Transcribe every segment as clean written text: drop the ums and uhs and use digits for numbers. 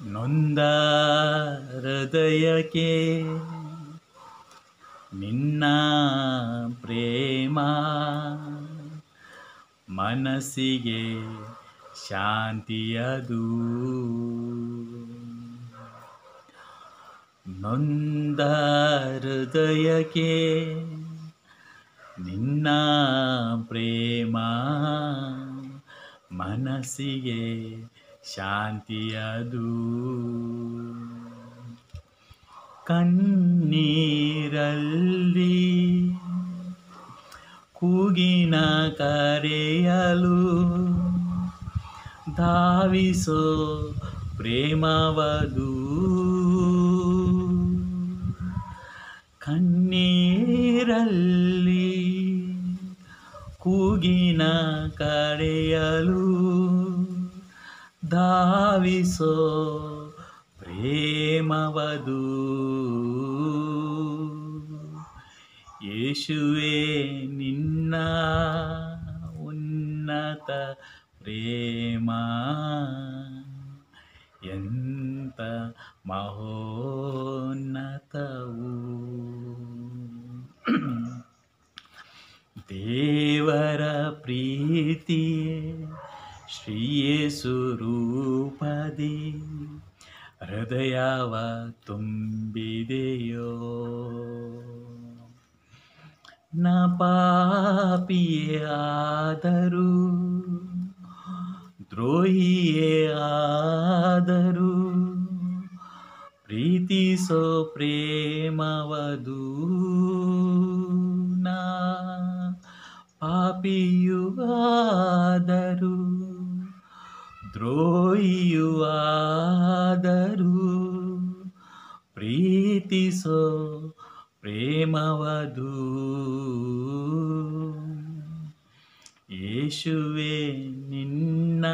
ನೊಂದ ಹೃದಯಕ್ಕೆ ನಿನ್ನ ಪ್ರೇಮ, ಮನಸ್ಸಿಗೆ ಶಾಂತಿಯದು. ನೊಂದ ಹೃದಯಕ್ಕೆ ನಿನ್ನ ಪ್ರೇಮ, ಮನಸ್ಸಿಗೆ ಶಾಂತಿಯದು. ಕಣ್ಣೀರಲ್ಲಿ ಕೂಗಿನ ಕರೆಯಲು ಧಾವಿಸೋ ಪ್ರೇಮವದು. ಕಣ್ಣೀರಲ್ಲಿ ಕೂಗಿನ ಕರೆಯಲು ಧಾವಿಸೋ ಪ್ರೇಮವದು. ಯೇಸುವೇ ನಿನ್ನ ಉನ್ನತ ಪ್ರೇಮ, ಎಂತ ಮಹೋನ್ನತವು. ದೇವರ ಪ್ರೀತಿಯೇ ಶ್ರೀಯೇಸು ರೂಪದಿ ಹೃದಯವ ತುಂಬಿದೆಯೋ. ನ ಪಾಪಿಯೇ ಆದರೂ ದ್ರೋಹಿಯೇ ಆದರೂ ಪ್ರೀತಿಸೋ ಪ್ರೇಮವದು. ನಾ ಪಾಪಿಯೂ ಆದರೂ ದ್ರೋಹಿಯೂ ಆದರೂ ಪ್ರೀತಿಸೋ ಪ್ರೇಮವದು. ಯೇಸುವೇ ನಿನ್ನ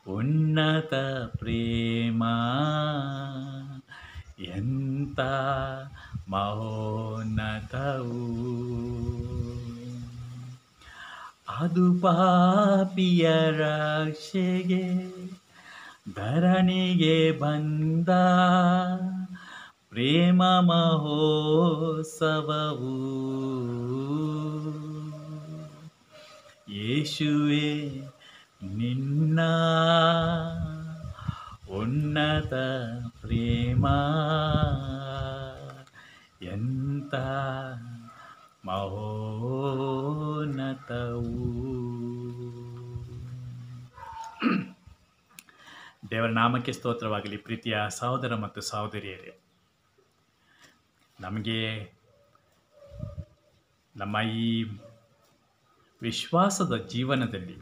ಉನ್ನತ ಪ್ರೇಮ, ಎಂತ ಮಹೋನ್ನತವು. ಅದು ಪಾಪಿಯ ರಕ್ಷೆಗೆ ಧರಣಿಗೆ ಬಂದ ಪ್ರೇಮ ಮಹೋತ್ಸವವು. ಯೇಸುವೇ ನಿನ್ನ ಉನ್ನತ ಪ್ರೇಮ, ಎಂತ ಮಹೋನ್ನತವು. ದೇವರ ನಾಮಕ್ಕೆ ಸ್ತೋತ್ರವಾಗಲಿ. ಪ್ರೀತಿಯ ಸಹೋದರ ಮತ್ತು ಸಹೋದರಿಯರೇ, ನಮಗೆ ನಮ್ಮ ಈ ವಿಶ್ವಾಸದ ಜೀವನದಲ್ಲಿ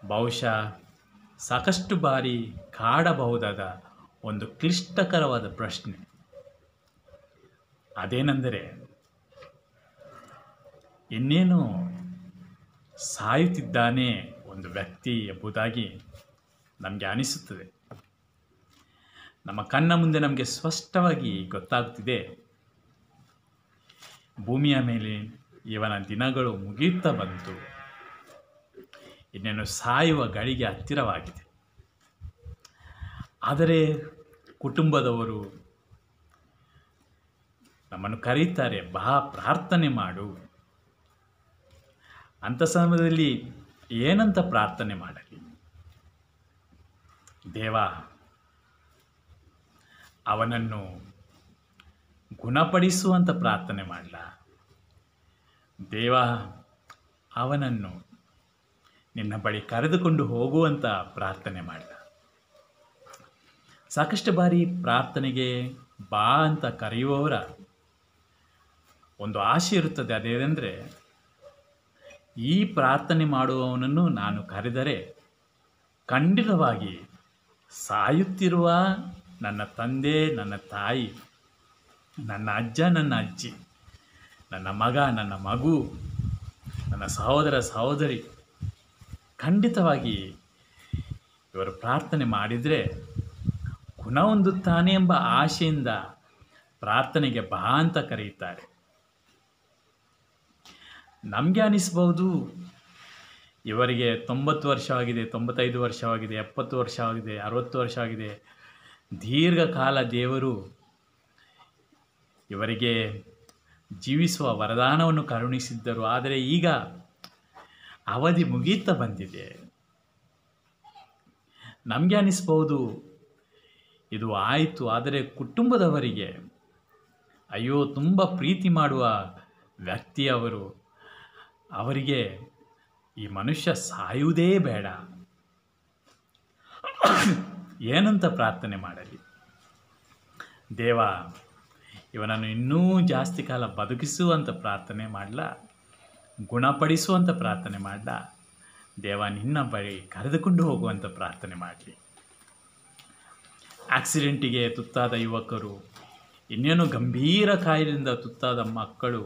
ಬಹುಶಃ ಸಾಕಷ್ಟು ಬಾರಿ ಕಾಡಬಹುದಾದ ಒಂದು ಕ್ಲಿಷ್ಟಕರವಾದ ಪ್ರಶ್ನೆ ಅದೇನೆಂದರೆ, ಇನ್ನೇನು ಸಾಯುತ್ತಿದ್ದಾನೆ ಒಂದು ವ್ಯಕ್ತಿ ಎಂಬುದಾಗಿ ನಮಗೆ ಅನಿಸುತ್ತದೆ. ನಮ್ಮ ಕಣ್ಣ ಮುಂದೆ ನಮಗೆ ಸ್ಪಷ್ಟವಾಗಿ ಗೊತ್ತಾಗುತ್ತಿದೆ, ಭೂಮಿಯ ಮೇಲೆ ಇವನ ದಿನಗಳು ಮುಗಿಯುತ್ತಾ ಬಂತು, ಇನ್ನೇನು ಸಾಯುವ ಗಳಿಗೆ ಹತ್ತಿರವಾಗಿದೆ. ಆದರೆ ಕುಟುಂಬದವರು ನಮ್ಮನ್ನು ಕರೀತಾರೆ, ಬಾ ಪ್ರಾರ್ಥನೆ ಮಾಡು. ಅಂಥ ಸಮಯದಲ್ಲಿ ಏನಂತ ಪ್ರಾರ್ಥನೆ ಮಾಡಲಿ? ದೇವ ಅವನನ್ನು ಗುಣಪಡಿಸುವಂಥ ಪ್ರಾರ್ಥನೆ ಮಾಡಲ? ದೇವ ಅವನನ್ನು ನಿನ್ನ ಬಳಿ ಕರೆದುಕೊಂಡು ಹೋಗುವಂಥ ಪ್ರಾರ್ಥನೆ ಮಾಡಲ? ಸಾಕಷ್ಟು ಬಾರಿ ಪ್ರಾರ್ಥನೆಗೆ ಬಾ ಅಂತ ಕರೆಯುವವರ ಒಂದು ಆಶೆ ಇರುತ್ತದೆ. ಅದೇನೆಂದರೆ, ಈ ಪ್ರಾರ್ಥನೆ ಮಾಡುವವನನ್ನು ನಾನು ಕರೆದರೆ ಖಂಡಿತವಾಗಿ ಸಾಯುತ್ತಿರುವ ನನ್ನ ತಂದೆ, ನನ್ನ ತಾಯಿ, ನನ್ನ ಅಜ್ಜ, ನನ್ನ ಅಜ್ಜಿ, ನನ್ನ ಮಗ, ನನ್ನ ಮಗು, ನನ್ನ ಸಹೋದರ ಸಹೋದರಿ ಖಂಡಿತವಾಗಿ ಇವರು ಪ್ರಾರ್ಥನೆ ಮಾಡಿದರೆ ಗುಣ ಹೊಂದುತ್ತಾನೆ ಎಂಬ ಆಶೆಯಿಂದ ಪ್ರಾರ್ಥನೆಗೆ ಬಾ ಅಂತ ಕರೆಯುತ್ತಾರೆ. ನಮಗೆ ಅನಿಸ್ಬೋದು, ಇವರಿಗೆ 90 ವರ್ಷವಾಗಿದೆ, 95 ವರ್ಷವಾಗಿದೆ, 70 ವರ್ಷವಾಗಿದೆ, 60 ವರ್ಷ ಆಗಿದೆ. ದೀರ್ಘಕಾಲ ದೇವರು ಇವರಿಗೆ ಜೀವಿಸುವ ವರದಾನವನ್ನು ಕರುಣಿಸಿದ್ದರು. ಆದರೆ ಈಗ ಅವಧಿ ಮುಗೀತಾ ಬಂದಿದೆ. ನಮಗೆ ಅನಿಸ್ಬೋದು ಇದು ಆಯಿತು, ಆದರೆ ಕುಟುಂಬದವರಿಗೆ ಅಯ್ಯೋ ತುಂಬ ಪ್ರೀತಿ ಮಾಡುವ ವ್ಯಕ್ತಿಯವರು, ಅವರಿಗೆ ಈ ಮನುಷ್ಯ ಸಾಯುವುದೇ ಬೇಡ, ಏನಂತ ಪ್ರಾರ್ಥನೆ ಮಾಡಲಿ? ದೇವ ಇವನನ್ನು ಇನ್ನೂ ಜಾಸ್ತಿ ಕಾಲ ಬದುಕಿಸುವಂಥ ಪ್ರಾರ್ಥನೆ ಮಾಡಲ, ಗುಣಪಡಿಸುವಂಥ ಪ್ರಾರ್ಥನೆ ಮಾಡಲ, ದೇವ ನಿನ್ನ ಬಳಿ ಕರೆದುಕೊಂಡು ಹೋಗುವಂಥ ಪ್ರಾರ್ಥನೆ ಮಾಡಲಿ. ಆಕ್ಸಿಡೆಂಟಿಗೆ ತುತ್ತಾದ ಯುವಕರು, ಇನ್ನೇನು ಗಂಭೀರ ಕಾಯಿಲೆಯಿಂದ ತುತ್ತಾದ ಮಕ್ಕಳು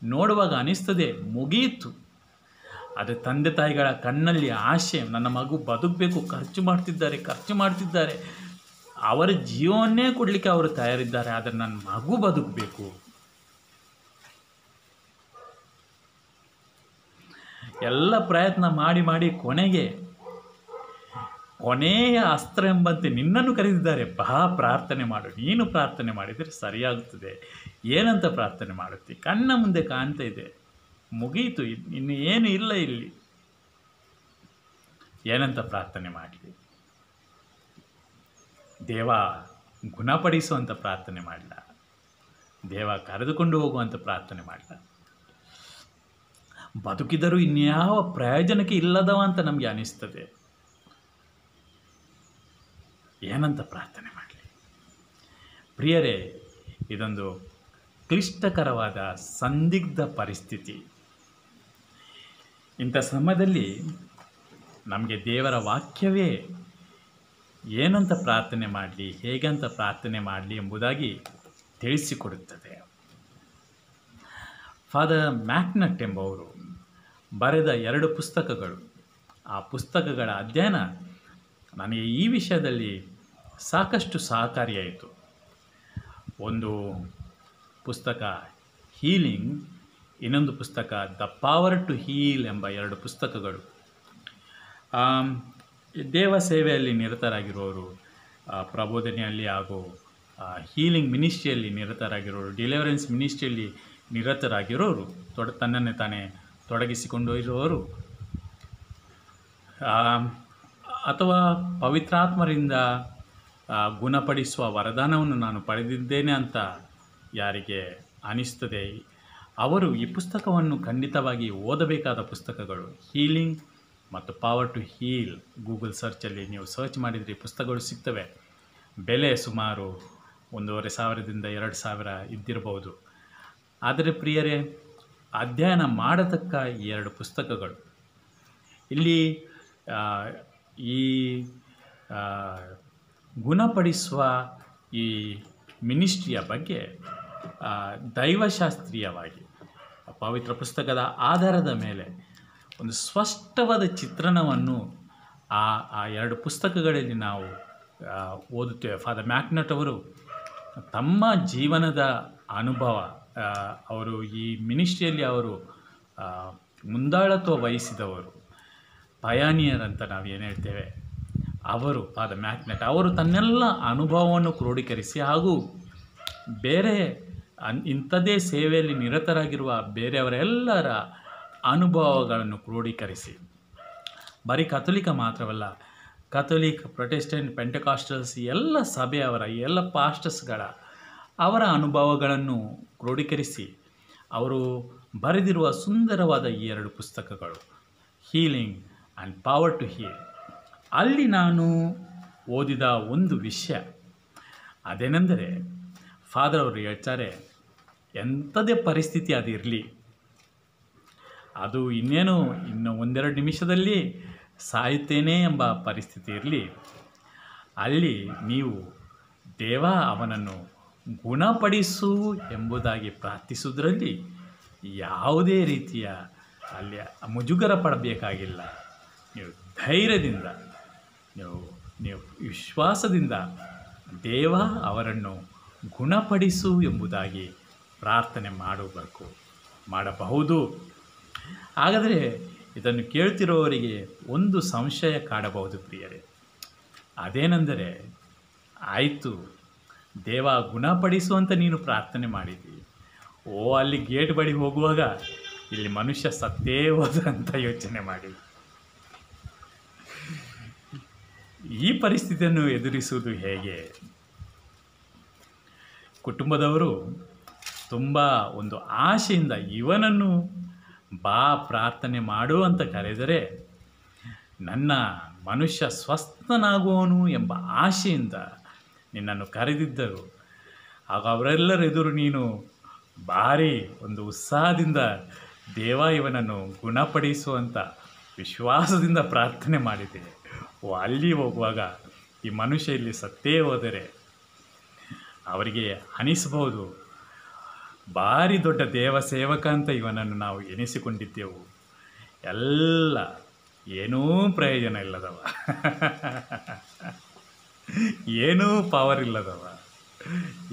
ನೋಡುವಾಗ ಅನಿಸ್ತದೆ ಮುಗಿಯಿತು. ಆದರೆ ತಂದೆ ತಾಯಿಗಳ ಕಣ್ಣಲ್ಲಿ ಆಶೆ, ನನ್ನ ಮಗು ಬದುಕಬೇಕು, ಖರ್ಚು ಮಾಡ್ತಿದ್ದಾರೆ, ಅವರ ಜೀವವನ್ನೇ ಕೊಡಲಿಕ್ಕೆ ಅವರು ತಯಾರಿದ್ದಾರೆ, ಆದರೆ ನನ್ನ ಮಗು ಬದುಕಬೇಕು. ಎಲ್ಲ ಪ್ರಯತ್ನ ಮಾಡಿ ಕೊನೆಯ ಅಸ್ತ್ರ ಎಂಬಂತೆ ನಿನ್ನನ್ನು ಕರೆದಿದ್ದಾರೆ. ಪ್ರಾರ್ಥನೆ ಮಾಡು. ನೀನು ಪ್ರಾರ್ಥನೆ ಮಾಡಿದರೆ ಸರಿಯಾಗುತ್ತದೆ. ಏನಂತ ಪ್ರಾರ್ಥನೆ ಮಾಡುತ್ತಿ? ಕಣ್ಣ ಮುಂದೆ ಕಾಣ್ತಾ ಇದೆ, ಮುಗಿಯಿತು, ಇನ್ನು ಏನು ಇಲ್ಲ ಇಲ್ಲಿ. ಏನಂತ ಪ್ರಾರ್ಥನೆ ಮಾಡಲಿ? ದೇವ ಗುಣಪಡಿಸುವಂಥ ಪ್ರಾರ್ಥನೆ ಮಾಡಲ, ದೇವ ಕರೆದುಕೊಂಡು ಹೋಗುವಂಥ ಪ್ರಾರ್ಥನೆ ಮಾಡಲ. ಬದುಕಿದರೂ ಇನ್ಯಾವ ಪ್ರಯೋಜನಕ್ಕೆ ಇಲ್ಲದವ ಅಂತ ನಮಗೆ ಅನಿಸ್ತದೆ. ಏನಂತ ಪ್ರಾರ್ಥನೆ ಮಾಡಲಿ? ಪ್ರಿಯರೇ, ಇದೊಂದು ಕ್ಲಿಷ್ಟಕರವಾದ ಸಂದಿಗ್ಧ ಪರಿಸ್ಥಿತಿ. ಇಂಥ ಸಮಯದಲ್ಲಿ ನಮಗೆ ದೇವರ ವಾಕ್ಯವೇ ಏನಂತ ಪ್ರಾರ್ಥನೆ ಮಾಡಲಿ, ಹೇಗಂತ ಪ್ರಾರ್ಥನೆ ಮಾಡಲಿ ಎಂಬುದಾಗಿ ತಿಳಿಸಿಕೊಡುತ್ತದೆ. ಫಾದರ್ ಮ್ಯಾಕ್ನಟ್ ಎಂಬವರು ಬರೆದ 2 ಪುಸ್ತಕಗಳು, ಆ ಪುಸ್ತಕಗಳ ಅಧ್ಯಯನ ನನಗೆ ಈ ವಿಷಯದಲ್ಲಿ ಸಾಕಷ್ಟು ಸಹಕಾರಿಯಾಯಿತು. ಒಂದು ಪುಸ್ತಕ ಹೀಲಿಂಗ್, ಇನ್ನೊಂದು ಪುಸ್ತಕ ದ ಪವರ್ ಟು ಹೀಲ್ ಎಂಬ 2 ಪುಸ್ತಕಗಳು. ದೇವ ಸೇವೆಯಲ್ಲಿ ನಿರತರಾಗಿರೋರು, ಪ್ರಬೋಧನೆಯಲ್ಲಿ ಹಾಗೂ ಹೀಲಿಂಗ್ ಮಿನಿಸ್ಟ್ರಿಯಲ್ಲಿ ನಿರತರಾಗಿರೋರು, ಡಿಲಿವರೆನ್ಸ್ ಮಿನಿಸ್ಟ್ರಿಯಲ್ಲಿ ನಿರತರಾಗಿರೋರು, ತನ್ನನ್ನೇ ತಾನೇ ತೊಡಗಿಸಿಕೊಂಡು ಇರುವವರು, ಅಥವಾ ಪವಿತ್ರಾತ್ಮರಿಂದ ಗುಣಪಡಿಸುವ ವರದಾನವನ್ನು ನಾನು ಪಡೆದಿದ್ದೇನೆ ಅಂತ ಯಾರಿಗೆ ಅನಿಸ್ತದೆ, ಅವರು ಈ ಪುಸ್ತಕವನ್ನು ಖಂಡಿತವಾಗಿ ಓದಬೇಕಾದ ಪುಸ್ತಕಗಳು. ಹೀಲಿಂಗ್ ಮತ್ತು ಪವರ್ ಟು ಹೀಲ್, ಗೂಗಲ್ ಸರ್ಚಲ್ಲಿ ನೀವು ಸರ್ಚ್ ಮಾಡಿದರೆ ಈ ಪುಸ್ತಕಗಳು ಸಿಗ್ತವೆ. ಬೆಲೆ ಸುಮಾರು 1,500ದಿಂದ 2,000 ಇದ್ದಿರಬಹುದು. ಆದರೆ ಪ್ರಿಯರೇ, ಅಧ್ಯಯನ ಮಾಡತಕ್ಕ 2 ಪುಸ್ತಕಗಳು. ಇಲ್ಲಿ ಈ ಗುಣಪಡಿಸುವ ಈ ಮಿನಿಸ್ಟ್ರಿಯ ಬಗ್ಗೆ ದೈವಶಾಸ್ತ್ರೀಯವಾಗಿ ಪವಿತ್ರ ಪುಸ್ತಕದ ಆಧಾರದ ಮೇಲೆ ಒಂದು ಸ್ಪಷ್ಟವಾದ ಚಿತ್ರಣವನ್ನು ಆ 2 ಪುಸ್ತಕಗಳಲ್ಲಿ ನಾವು ಓದುತ್ತೇವೆ. ಫಾದರ್ ಮ್ಯಾಕ್ನಟ್ ಅವರು ತಮ್ಮ ಜೀವನದ ಅನುಭವ, ಅವರು ಈ ಮಿನಿಸ್ಟ್ರಿಯಲ್ಲಿ ಅವರು ಮುಂದಾಳತ್ವ ವಹಿಸಿದವರು, ಪಯಾನಿಯರ್ ಅಂತ ನಾವು ಏನು ಹೇಳ್ತೇವೆ, ಅವರು ಫಾದರ್ ಮ್ಯಾಕ್ನಟ್ ಅವರು ತನ್ನೆಲ್ಲ ಅನುಭವವನ್ನು ಕ್ರೋಢೀಕರಿಸಿ ಹಾಗೂ ಬೇರೆ ಇಂಥದ್ದೇ ಸೇವೆಯಲ್ಲಿ ನಿರತರಾಗಿರುವ ಬೇರೆಯವರೆಲ್ಲರ ಅನುಭವಗಳನ್ನು ಕ್ರೋಢೀಕರಿಸಿ, ಬರೀ ಕಥೋಲಿಕ ಮಾತ್ರವಲ್ಲ, ಕಥೋಲಿಕ್, ಪ್ರೊಟೆಸ್ಟೆಂಟ್, ಪೆಂಟೆಕಾಸ್ಟಲ್ಸ್ ಎಲ್ಲ ಸಭೆಯವರ, ಎಲ್ಲ ಪಾಸ್ಟರ್ಸ್ಗಳ ಅವರ ಅನುಭವಗಳನ್ನು ಕ್ರೋಢೀಕರಿಸಿ ಅವರು ಬರೆದಿರುವ ಸುಂದರವಾದ ಈ 2 ಪುಸ್ತಕಗಳು, healing and power to heal. ಅಲ್ಲಿ ನಾನು ಓದಿದ ಒಂದು ವಿಷಯ ಅದೇನೆಂದರೆ, ಫಾದರ್ ಅವರು ಹೇಳ್ತಾರೆ, ಎಂಥದೇ ಪರಿಸ್ಥಿತಿ ಅದಿರಲಿ, ಅದು ಇನ್ನು 1-2 ನಿಮಿಷದಲ್ಲಿ ಸಾಯುತ್ತೇನೆ ಎಂಬ ಪರಿಸ್ಥಿತಿ ಇರಲಿ, ಅಲ್ಲಿ ನೀವು ದೇವ ಅವನನ್ನು ಗುಣಪಡಿಸು ಎಂಬುದಾಗಿ ಪ್ರಾರ್ಥಿಸುವುದರಲ್ಲಿ ಯಾವುದೇ ರೀತಿಯ ಅಲ್ಲಿ ಮುಜುಗರ ಪಡಬೇಕಾಗಿಲ್ಲ. ನೀವು ಧೈರ್ಯದಿಂದ, ನೀವು ವಿಶ್ವಾಸದಿಂದ ದೇವ ಅವರನ್ನು ಗುಣಪಡಿಸು ಎಂಬುದಾಗಿ ಪ್ರಾರ್ಥನೆ ಮಾಡಬಹುದು. ಹಾಗಾದರೆ ಇದನ್ನು ಕೇಳ್ತಿರೋವರಿಗೆ ಒಂದು ಸಂಶಯ ಕಾಡಬಹುದು ಪ್ರಿಯರೇ. ಅದೇನೆಂದರೆ, ಆಯಿತು ದೇವ ಗುಣಪಡಿಸುವಂತ ನೀನು ಪ್ರಾರ್ಥನೆ ಮಾಡಿದ್ದಿ, ಅಲ್ಲಿ ಗೇಟ್ ಬಳಿ ಹೋಗುವಾಗ ಇಲ್ಲಿ ಮನುಷ್ಯ ಸತ್ತೇ ಹೋದ ಅಂತ ಯೋಚನೆ ಮಾಡಿ ಈ ಪರಿಸ್ಥಿತಿಯನ್ನು ಎದುರಿಸುವುದು ಹೇಗೆ? ಕುಟುಂಬದವರು ತುಂಬ ಒಂದು ಆಶೆಯಿಂದ ಇವನನ್ನು ಬಾ ಪ್ರಾರ್ಥನೆ ಮಾಡು ಅಂತ ಕರೆದರೆ ನನ್ನ ಮನುಷ್ಯ ಸ್ವಸ್ಥನಾಗುವನು ಎಂಬ ಆಶೆಯಿಂದ ನಿನ್ನನ್ನು ಕರೆದಿದ್ದರು. ಆಗ ಅವರೆಲ್ಲರ ಎದುರು ನೀನು ಭಾರಿ ಒಂದು ಉತ್ಸಾಹದಿಂದ ದೇವ ಇವನನ್ನು ಗುಣಪಡಿಸುವಂಥ ವಿಶ್ವಾಸದಿಂದ ಪ್ರಾರ್ಥನೆ ಮಾಡಿದೆ. ಅಲ್ಲಿ ಹೋಗುವಾಗ ಈ ಮನುಷ್ಯ ಇಲ್ಲಿ ಸತ್ತೇ ಹೋದರೆ ಅವರಿಗೆ ಅನಿಸಬಹುದು, ಭಾರಿ ದೊಡ್ಡ ದೇವ ಸೇವಕ ಅಂತ ಇವನನ್ನು ನಾವು ಎನಿಸಿಕೊಂಡಿದ್ದೆವು, ಎಲ್ಲ ಏನೂ ಪ್ರಯೋಜನ ಇಲ್ಲದವ, ಏನೂ ಪವರ್ ಇಲ್ಲದವ,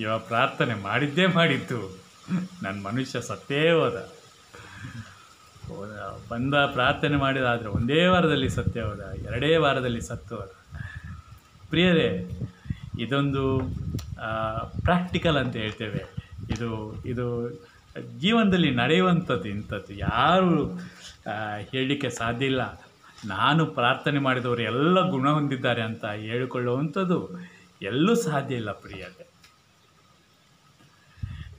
ಇವ ಪ್ರಾರ್ಥನೆ ಮಾಡಿದ್ದು ನನ್ನ ಮನುಷ್ಯ ಸತ್ತೇ ಹೋದ, ಬಂದ ಪ್ರಾರ್ಥನೆ ಮಾಡಿದಾದರೆ ಒಂದೇ ವಾರದಲ್ಲಿ ಸತ್ತೇ ಹೋದ, 2 ವಾರದಲ್ಲಿ ಸತ್ತು ಹೋದ. ಪ್ರಿಯರೇ, ಇದೊಂದು ಪ್ರಾಕ್ಟಿಕಲ್ ಅಂತ ಹೇಳ್ತೇವೆ, ಇದು ಜೀವನದಲ್ಲಿ ನಡೆಯುವಂಥದ್ದು. ಇಂಥದ್ದು ಯಾರು ಹೇಳಲಿಕ್ಕೆ ಸಾಧ್ಯ ಇಲ್ಲ. ನಾನು ಪ್ರಾರ್ಥನೆ ಮಾಡಿದವರು ಎಲ್ಲ ಗುಣ ಹೊಂದಿದ್ದಾರೆ ಅಂತ ಹೇಳಿಕೊಳ್ಳುವಂಥದ್ದು ಎಲ್ಲೂ ಸಾಧ್ಯ ಇಲ್ಲ ಪ್ರಿಯರೇ.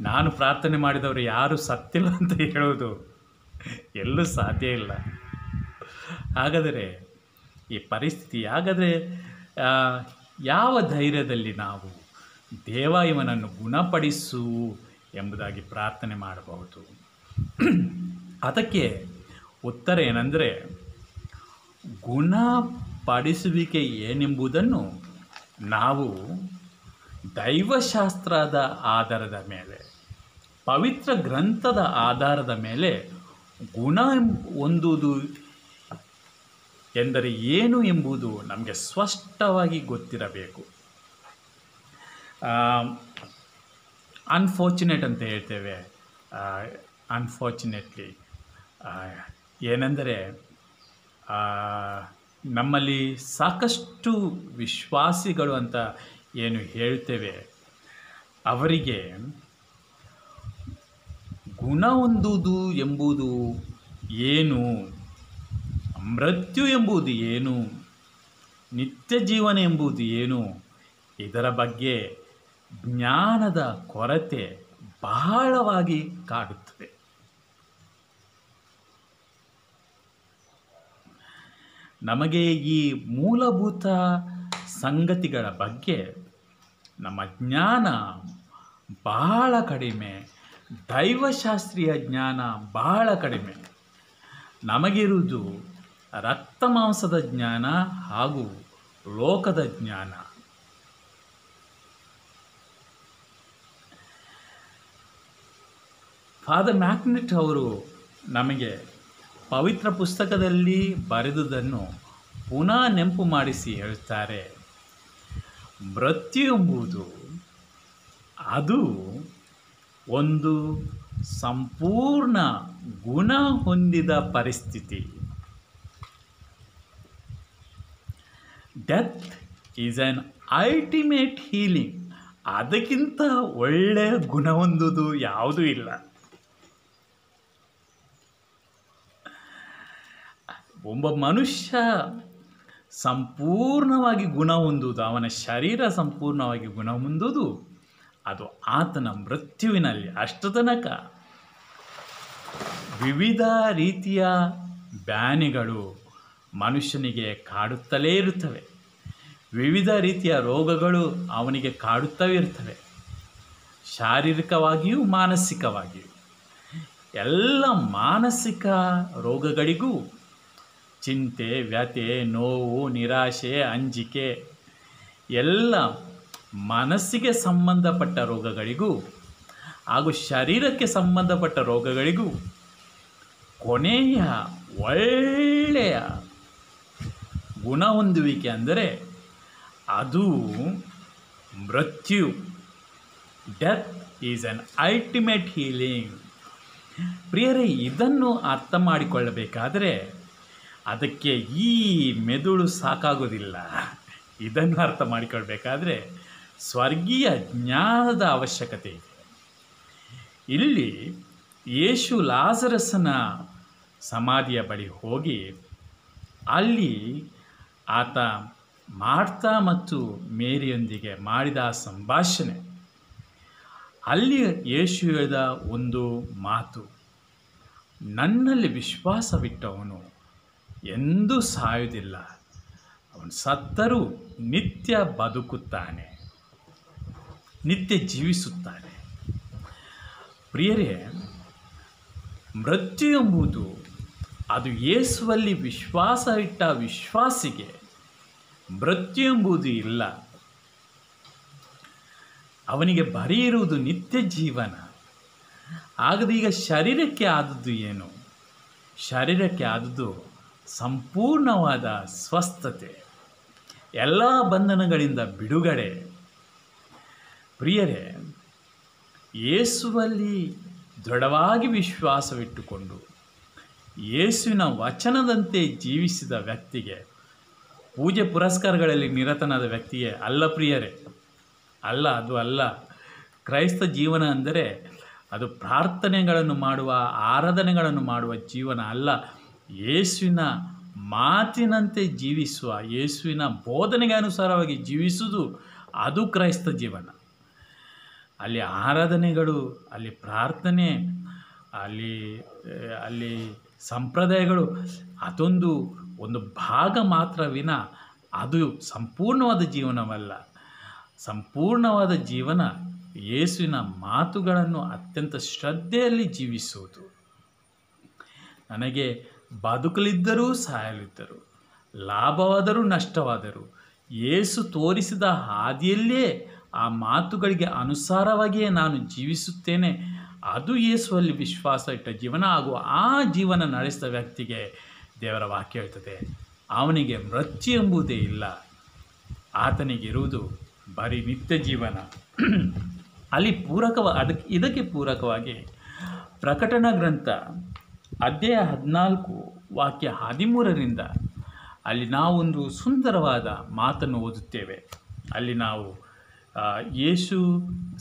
ನಾನು ಪ್ರಾರ್ಥನೆ ಮಾಡಿದವರು ಯಾರು ಸತ್ತಿಲ್ಲ ಅಂತ ಹೇಳೋದು ಎಲ್ಲೂ ಸಾಧ್ಯ ಇಲ್ಲ. ಹಾಗಾದರೆ ಈ ಪರಿಸ್ಥಿತಿ, ಹಾಗಾದರೆ ಯಾವ ಧೈರ್ಯದಲ್ಲಿ ನಾವು ದೇವ ಇವನನ್ನು ಗುಣಪಡಿಸು ಎಂಬುದಾಗಿ ಪ್ರಾರ್ಥನೆ ಮಾಡಬಹುದು? ಅದಕ್ಕೆ ಉತ್ತರ ಏನೆಂದರೆ, ಗುಣಪಡಿಸುವಿಕೆ ಏನೆಂಬುದನ್ನು ನಾವು ದೈವಶಾಸ್ತ್ರದ ಆಧಾರದ ಮೇಲೆ, ಪವಿತ್ರ ಗ್ರಂಥದ ಆಧಾರದ ಮೇಲೆ ಗುಣ ಹೊಂದುವುದು ಎಂದರೆ ಏನು ಎಂಬುದು ನಮಗೆ ಸ್ಪಷ್ಟವಾಗಿ ಗೊತ್ತಿರಬೇಕು. ಅನ್ಫಾರ್ಚುನೇಟ್ ಅಂತ ಹೇಳ್ತೇವೆ, ಅನ್ಫಾರ್ಚುನೇಟ್ಲಿ ಏನೆಂದರೆ ನಮ್ಮಲ್ಲಿ ಸಾಕಷ್ಟು ವಿಶ್ವಾಸಿಗಳು ಅಂತ ಏನು ಹೇಳ್ತೇವೆ, ಅವರಿಗೆ ಗುಣ ಹೊಂದುವುದು ಎಂಬುದು ಏನು, ಮೃತ್ಯು ಎಂಬುದು ಏನು, ನಿತ್ಯ ಜೀವನ ಎಂಬುದು ಏನು, ಇದರ ಬಗ್ಗೆ ಜ್ಞಾನದ ಕೊರತೆ ಬಹಳವಾಗಿ ಕಾಡುತ್ತದೆ. ನಮಗೆ ಈ ಮೂಲಭೂತ ಸಂಗತಿಗಳ ಬಗ್ಗೆ ನಮ್ಮ ಜ್ಞಾನ ಬಹಳ ಕಡಿಮೆ, ದೈವಶಾಸ್ತ್ರೀಯ ಜ್ಞಾನ ಬಹಳ ಕಡಿಮೆ. ನಮಗಿರುವುದು ರಕ್ತ ಮಾಂಸದ ಜ್ಞಾನ ಹಾಗೂ ಲೋಕದ ಜ್ಞಾನ. ಫಾದರ್ ಮ್ಯಾಕ್ನೆಟ್ ಅವರು ನಮಗೆ ಪವಿತ್ರ ಪುಸ್ತಕದಲ್ಲಿ ಬರೆದುದನ್ನು ಪುನಃ ನೆನಪು ಮಾಡಿಸಿ ಹೇಳ್ತಾರೆ, ಮೃತ್ಯು ಎಂಬುದು ಅದು ಒಂದು ಸಂಪೂರ್ಣ ಗುಣ ಹೊಂದಿದ ಪರಿಸ್ಥಿತಿ. Death is on ultimate healing. ಅದಕ್ಕಿಂತ ಒಳ್ಳೆಯ ಗುಣ ಹೊಂದುವುದು ಯಾವುದೂ ಇಲ್ಲ. ಒಬ್ಬ ಮನುಷ್ಯ ಸಂಪೂರ್ಣವಾಗಿ ಗುಣ ಹೊಂದುವುದು, ಅವನ ಶರೀರ ಸಂಪೂರ್ಣವಾಗಿ ಗುಣ ಹೊಂದುವುದು, ಅದು ಆತನ ಮೃತ್ಯುವಿನಲ್ಲಿ. ಅಷ್ಟು ತನಕ ವಿವಿಧ ರೀತಿಯ ಬ್ಯಾನಿಗಳು ಮನುಷ್ಯನಿಗೆ ಕಾಡುತ್ತಲೇ ಇರುತ್ತವೆ, ವಿವಿಧ ರೀತಿಯ ರೋಗಗಳು ಅವನಿಗೆ ಕಾಡುತ್ತಲೇ ಇರ್ತವೆ, ಶಾರೀರಿಕವಾಗಿಯೂ ಮಾನಸಿಕವಾಗಿಯೂ. ಎಲ್ಲ ಮಾನಸಿಕ ರೋಗಗಳಿಗೂ ಚಿಂತೆ, ವ್ಯಥೆ, ನೋವು, ನಿರಾಶೆ, ಅಂಜಿಕೆ ಎಲ್ಲ ಮನಸ್ಸಿಗೆ ಸಂಬಂಧಪಟ್ಟ ರೋಗಗಳಿಗೂ ಹಾಗೂ ಶರೀರಕ್ಕೆ ಸಂಬಂಧಪಟ್ಟ ರೋಗಗಳಿಗೂ ಕೊನೆಯ ಒಳ್ಳೆಯ ಗುಣ ಹೊಂದುವಿಕೆ ಅಂದರೆ ಅದು ಮೃತ್ಯು. Death is on ultimate healing. ಪ್ರಿಯರೇ, ಇದನ್ನು ಅರ್ಥ ಮಾಡಿಕೊಳ್ಳಬೇಕಾದರೆ ಅದಕ್ಕೆ ಈ ಮೆದುಳು ಸಾಕಾಗೋದಿಲ್ಲ. ಇದನ್ನು ಅರ್ಥ ಮಾಡಿಕೊಳ್ಬೇಕಾದ್ರೆ ಸ್ವರ್ಗೀಯ ಜ್ಞಾನದ ಅವಶ್ಯಕತೆ ಇದೆ. ಇಲ್ಲಿ ಯೇಸು ಲಾಜರಸನ ಸಮಾಧಿಯ ಬಳಿ ಹೋಗಿ ಅಲ್ಲಿ ಆತ ಮಾರ್ತಾ ಮತ್ತು ಮೇರಿಯೊಂದಿಗೆ ಮಾಡಿದ ಸಂಭಾಷಣೆ, ಅಲ್ಲಿ ಯೇಸು ಹೇಳಿದ ಒಂದು ಮಾತು, ನನ್ನಲ್ಲಿ ವಿಶ್ವಾಸವಿಟ್ಟವನು ಎಂದೂ ಸಾಯುವುದಿಲ್ಲ, ಅವನು ಸತ್ತರೂ ನಿತ್ಯ ಬದುಕುತ್ತಾನೆ, ನಿತ್ಯ ಜೀವಿಸುತ್ತಾನೆ. ಪ್ರಿಯರೇ, ಮೃತ್ಯು ಎಂಬುದು ಅದು ಯೇಸುವಲ್ಲಿ ವಿಶ್ವಾಸ ಇಟ್ಟ ವಿಶ್ವಾಸಿಗೆ ಮೃತ್ಯು ಎಂಬುದು ಇಲ್ಲ. ಅವನಿಗೆ ಬರೀ ಇರುವುದು ನಿತ್ಯ ಜೀವನ. ಹಾಗಾದರೆ ಈಗ ಶರೀರಕ್ಕೆ ಆದದ್ದು ಏನು? ಶರೀರಕ್ಕೆ ಆದದ್ದು ಸಂಪೂರ್ಣವಾದ ಸ್ವಸ್ಥತೆ, ಎಲ್ಲ ಬಂಧನಗಳಿಂದ ಬಿಡುಗಡೆ. ಪ್ರಿಯರೇ, ಯೇಸುವಲ್ಲಿ ದೃಢವಾಗಿ ವಿಶ್ವಾಸವಿಟ್ಟುಕೊಂಡು ಯೇಸುವಿನ ವಚನದಂತೆ ಜೀವಿಸಿದ ವ್ಯಕ್ತಿಗೆ, ಪೂಜೆ ಪುರಸ್ಕಾರಗಳಲ್ಲಿ ನಿರತನಾದ ವ್ಯಕ್ತಿಗೆ ಅಲ್ಲ ಪ್ರಿಯರೇ, ಅಲ್ಲ, ಅದು ಅಲ್ಲ. ಕ್ರೈಸ್ತ ಜೀವನ ಅಂದರೆ ಅದು ಪ್ರಾರ್ಥನೆಗಳನ್ನು ಮಾಡುವ, ಆರಾಧನೆಗಳನ್ನು ಮಾಡುವ ಜೀವನ ಅಲ್ಲ. ಯೇಸುವಿನ ಮಾತಿನಂತೆ ಜೀವಿಸುವ, ಯೇಸುವಿನ ಬೋಧನೆಗೆ ಅನುಸಾರವಾಗಿ ಜೀವಿಸುವುದು ಅದು ಕ್ರೈಸ್ತ ಜೀವನ. ಅಲ್ಲಿ ಆರಾಧನೆಗಳು, ಅಲ್ಲಿ ಪ್ರಾರ್ಥನೆ, ಅಲ್ಲಿ ಸಂಪ್ರದಾಯಗಳು ಅದೊಂದು ಭಾಗ ಮಾತ್ರ ವಿನ ಅದು ಸಂಪೂರ್ಣವಾದ ಜೀವನವಲ್ಲ. ಸಂಪೂರ್ಣವಾದ ಜೀವನ ಯೇಸುವಿನ ಮಾತುಗಳನ್ನು ಅತ್ಯಂತ ಶ್ರದ್ಧೆಯಲ್ಲಿ ಜೀವಿಸುವುದು. ನನಗೆ ಬದುಕಲಿದ್ದರೂ ಸಾಯಲಿದ್ದರೂ, ಲಾಭವಾದರೂ ನಷ್ಟವಾದರೂ ಯೇಸು ತೋರಿಸಿದ ಹಾದಿಯಲ್ಲೇ ಆ ಮಾತುಗಳಿಗೆ ಅನುಸಾರವಾಗಿಯೇ ನಾನು ಜೀವಿಸುತ್ತೇನೆ. ಅದು ಯೇಸುವಲ್ಲಿ ವಿಶ್ವಾಸ ಇಟ್ಟ ಜೀವನ. ಹಾಗೂ ಆ ಜೀವನ ನಡೆಸಿದ ವ್ಯಕ್ತಿಗೆ ದೇವರ ವಾಕ್ಯ ಹೇಳ್ತದೆ, ಅವನಿಗೆ ಮೃತ್ಯು ಎಂಬುದೇ ಇಲ್ಲ, ಆತನಿಗಿರುವುದು ಬರೀ ನಿತ್ಯ ಜೀವನ. ಅಲ್ಲಿ ಇದಕ್ಕೆ ಪೂರಕವಾಗಿ ಪ್ರಕಟಣಾ ಗ್ರಂಥ ಅಧ್ಯಾಯ 14 ವಾಕ್ಯ 13ರಿಂದ ಅಲ್ಲಿ ನಾವೊಂದು ಸುಂದರವಾದ ಮಾತನ್ನು ಓದುತ್ತೇವೆ. ಅಲ್ಲಿ ನಾವು ಯೇಸು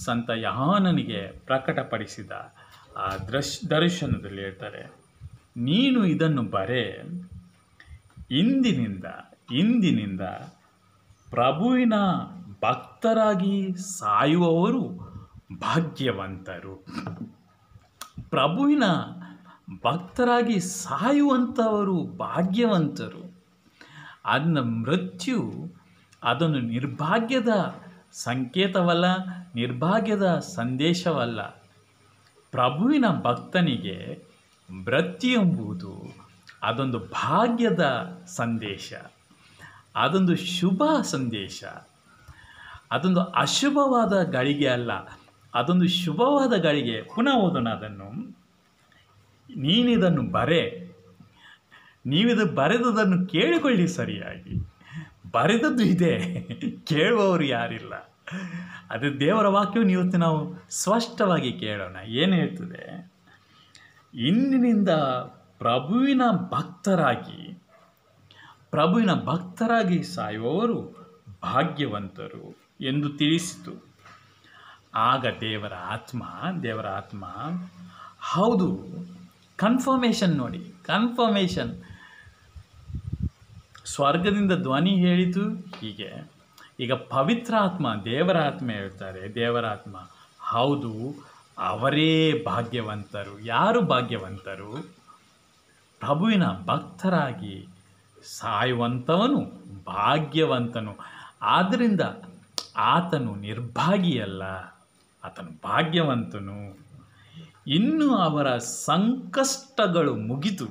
ಸಂತ ಯೋಹಾನನಿಗೆ ಪ್ರಕಟಪಡಿಸಿದ ಆ ದರ್ಶನದಲ್ಲಿ ಹೇಳ್ತಾರೆ, ನೀನು ಇದನ್ನು ಬರೆ, ಇಂದಿನಿಂದ ಪ್ರಭುವಿನ ಭಕ್ತರಾಗಿ ಸಾಯುವವರು ಭಾಗ್ಯವಂತರು. ಪ್ರಭುವಿನ ಭಕ್ತರಾಗಿ ಸಾಯುವಂಥವರು ಭಾಗ್ಯವಂತರು. ಅದನ್ನ ಮೃತ್ಯು ಅದೊಂದು ನಿರ್ಭಾಗ್ಯದ ಸಂಕೇತವಲ್ಲ, ನಿರ್ಭಾಗ್ಯದ ಸಂದೇಶವಲ್ಲ. ಪ್ರಭುವಿನ ಭಕ್ತನಿಗೆ ಮೃತ್ಯು ಎಂಬುದು ಅದೊಂದು ಭಾಗ್ಯದ ಸಂದೇಶ, ಅದೊಂದು ಶುಭ ಸಂದೇಶ. ಅದೊಂದು ಅಶುಭವಾದ ಗಳಿಗೆ ಅಲ್ಲ, ಅದೊಂದು ಶುಭವಾದ ಗಳಿಗೆ. ಪುನಃ ಓದೋಣ ಅದನ್ನು. ನೀನಿದನ್ನು ಬರೆ, ನೀವಿದು ಬರೆದದನ್ನು ಕೇಳಿಕೊಳ್ಳಿ ಸರಿಯಾಗಿ. ಬರೆದದ್ದು ಇದೆ, ಕೇಳುವವರು ಯಾರಿಲ್ಲ. ಅದು ದೇವರ ವಾಕ್ಯವನ್ನು ಇವತ್ತು ನಾವು ಸ್ಪಷ್ಟವಾಗಿ ಕೇಳೋಣ. ಏನು ಹೇಳ್ತದೆ? ಇಂದಿನಿಂದ ಪ್ರಭುವಿನ ಭಕ್ತರಾಗಿ ಸಾಯುವವರು ಭಾಗ್ಯವಂತರು ಎಂದು ತಿಳಿಸಿತು. ಆಗ ದೇವರ ಆತ್ಮ ಹೌದು, ಕನ್ಫರ್ಮೇಷನ್ ನೋಡಿ, ಕನ್ಫರ್ಮೇಷನ್. ಸ್ವರ್ಗದಿಂದ ಧ್ವನಿ ಹೇಳಿತು ಹೀಗೆ. ಈಗ ಪವಿತ್ರ ಆತ್ಮ, ದೇವರ ಆತ್ಮ ಹೇಳ್ತಾರೆ, ದೇವರ ಆತ್ಮ ಹೌದು, ಅವರೇ ಭಾಗ್ಯವಂತರು. ಯಾರು ಭಾಗ್ಯವಂತರು? ಪ್ರಭುವಿನ ಭಕ್ತರಾಗಿ ಸಾಯುವಂಥವನು ಭಾಗ್ಯವಂತನು. ಆದ್ದರಿಂದ ಆತನು ನಿರ್ಭಾಗಿಯಲ್ಲ, ಆತನು ಭಾಗ್ಯವಂತನು. ಇನ್ನು ಅವರ ಸಂಕಷ್ಟಗಳು ಮುಗಿದು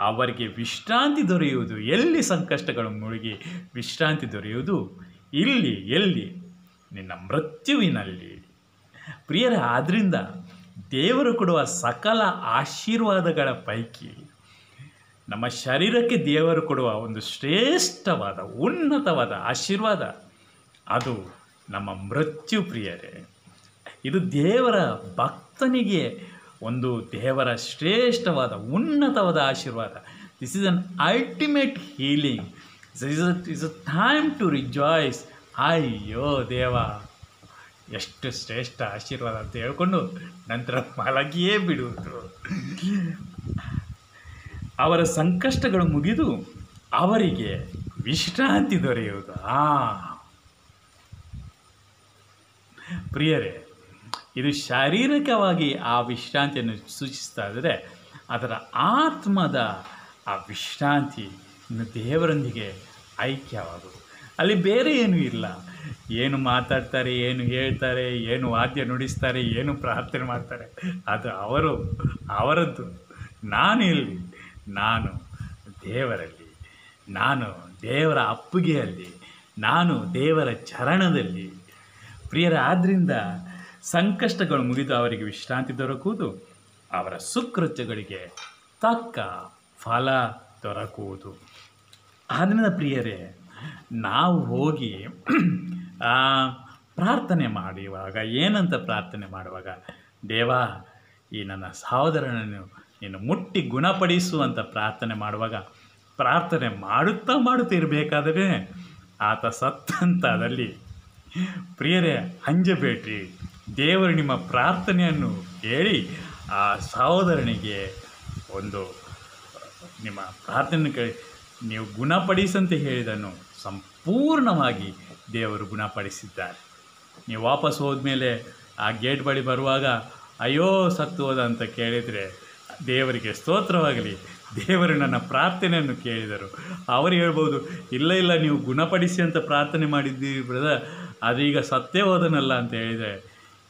ಅವರಿಗೆ ವಿಶ್ರಾಂತಿ ದೊರೆಯುವುದು. ಎಲ್ಲಿ ಸಂಕಷ್ಟಗಳು ಮುಳುಗಿ ವಿಶ್ರಾಂತಿ ದೊರೆಯುವುದು? ಎಲ್ಲಿ? ನಿನ್ನ ಮೃತ್ಯುವಿನಲ್ಲಿ. ಪ್ರಿಯರ, ಆದ್ದರಿಂದ ದೇವರು ಕೊಡುವ ಸಕಲ ಆಶೀರ್ವಾದಗಳ ಪೈಕಿ ನಮ್ಮ ಶರೀರಕ್ಕೆ ದೇವರು ಕೊಡುವ ಒಂದು ಶ್ರೇಷ್ಠವಾದ ಉನ್ನತವಾದ ಆಶೀರ್ವಾದ ಅದು ನಮ್ಮ ಮೃತ್ಯು. ಪ್ರಿಯರೇ, ಇದು ದೇವರ ಭಕ್ತನಿಗೆ ಒಂದು ದೇವರ ಶ್ರೇಷ್ಠವಾದ ಉನ್ನತವಾದ ಆಶೀರ್ವಾದ. This is an ultimate healing. Is a time to rejoice. ಅಯ್ಯೋ ದೇವ, ಎಷ್ಟು ಶ್ರೇಷ್ಠ ಆಶೀರ್ವಾದ ಅಂತ ಹೇಳ್ಕೊಂಡು ನಂತರ ಮಲಗಿಯೇ ಬಿಡುವುದು. ಅವರ ಸಂಕಷ್ಟಗಳು ಮುಗಿದು ಅವರಿಗೆ ವಿಶ್ರಾಂತಿ ದೊರೆಯುವುದು. ಪ್ರಿಯರೇ, ಇದು ಶಾರೀರಿಕವಾಗಿ ಆ ವಿಶ್ರಾಂತಿಯನ್ನು ಸೂಚಿಸ್ತಾ ಇದ್ದರೆ, ಅದರ ಆತ್ಮದ ಆ ವಿಶ್ರಾಂತಿ ಇನ್ನು ದೇವರೊಂದಿಗೆ ಐಕ್ಯವಾಗುವುದು. ಅಲ್ಲಿ ಬೇರೆ ಏನೂ ಇಲ್ಲ. ಏನು ಮಾತಾಡ್ತಾರೆ, ಏನು ಹೇಳ್ತಾರೆ, ಏನು ವಾದ್ಯ ನುಡಿಸ್ತಾರೆ, ಏನು ಪ್ರಾರ್ಥನೆ ಮಾಡ್ತಾರೆ, ಅದು ಅವರದ್ದು. ನಾನು ಇಲ್ಲಿ, ನಾನು ದೇವರಲ್ಲಿ, ನಾನು ದೇವರ ಅಪ್ಪುಗೆಯಲ್ಲಿ, ನಾನು ದೇವರ ಚರಣದಲ್ಲಿ. ಪ್ರಿಯರ, ಆದ್ದರಿಂದ ಸಂಕಷ್ಟಗಳು ಮುಗಿದು ಅವರಿಗೆ ವಿಶ್ರಾಂತಿ ದೊರಕುವುದು, ಅವರ ಸುಕೃತ್ಯಗಳಿಗೆ ತಕ್ಕ ಫಲ ದೊರಕುವುದು. ಆದ್ದರಿಂದ ಪ್ರಿಯರೇ, ನಾವು ಹೋಗಿ ಪ್ರಾರ್ಥನೆ ಮಾಡುವಾಗ ಏನಂತ ಪ್ರಾರ್ಥನೆ ಮಾಡುವಾಗ, ದೇವಾ, ಈ ನನ್ನ ಸಹೋದರನನ್ನು ನೀನು ಮುಟ್ಟಿ ಗುಣಪಡಿಸುವಂಥ ಪ್ರಾರ್ಥನೆ ಮಾಡುವಾಗ, ಪ್ರಾರ್ಥನೆ ಮಾಡುತ್ತಾ ಇರಬೇಕಾದರೆ ಆತ ಸತ್ತಂತಾದಲ್ಲಿ, ಪ್ರಿಯರೇ, ಅಂಜಬೇಡ್ರಿ. ದೇವರು ನಿಮ್ಮ ಪ್ರಾರ್ಥನೆಯನ್ನು ಕೇಳಿ ಆ ಸಹೋದರನಿಗೆ ಒಂದು ನಿಮ್ಮ ಪ್ರಾರ್ಥನೆ ಕೇಳಿ ನೀವು ಗುಣಪಡಿಸಂತೆ ಹೇಳಿದನು ಸಂಪೂರ್ಣವಾಗಿ ದೇವರು ಗುಣಪಡಿಸಿದ್ದಾರೆ. ನೀವು ವಾಪಸ್ ಹೋದ್ಮೇಲೆ ಆ ಗೇಟ್ ಬಳಿ ಬರುವಾಗ ಅಯ್ಯೋ ಸತ್ತು ಹೋದ ಅಂತ ಕೇಳಿದರೆ ದೇವರಿಗೆ ಸ್ತೋತ್ರವಾಗಲಿ, ದೇವರು ನನ್ನ ಪ್ರಾರ್ಥನೆಯನ್ನು ಕೇಳಿದರು. ಅವರು ಹೇಳ್ಬೋದು, ಇಲ್ಲ ನೀವು ಗುಣಪಡಿಸಿ ಅಂತ ಪ್ರಾರ್ಥನೆ ಮಾಡಿದ್ದೀರಿ ಬ್ರದರ್, ಅದೀಗ ಸತ್ತೇ ಹೋದನಲ್ಲ ಅಂತ ಹೇಳಿದರೆ,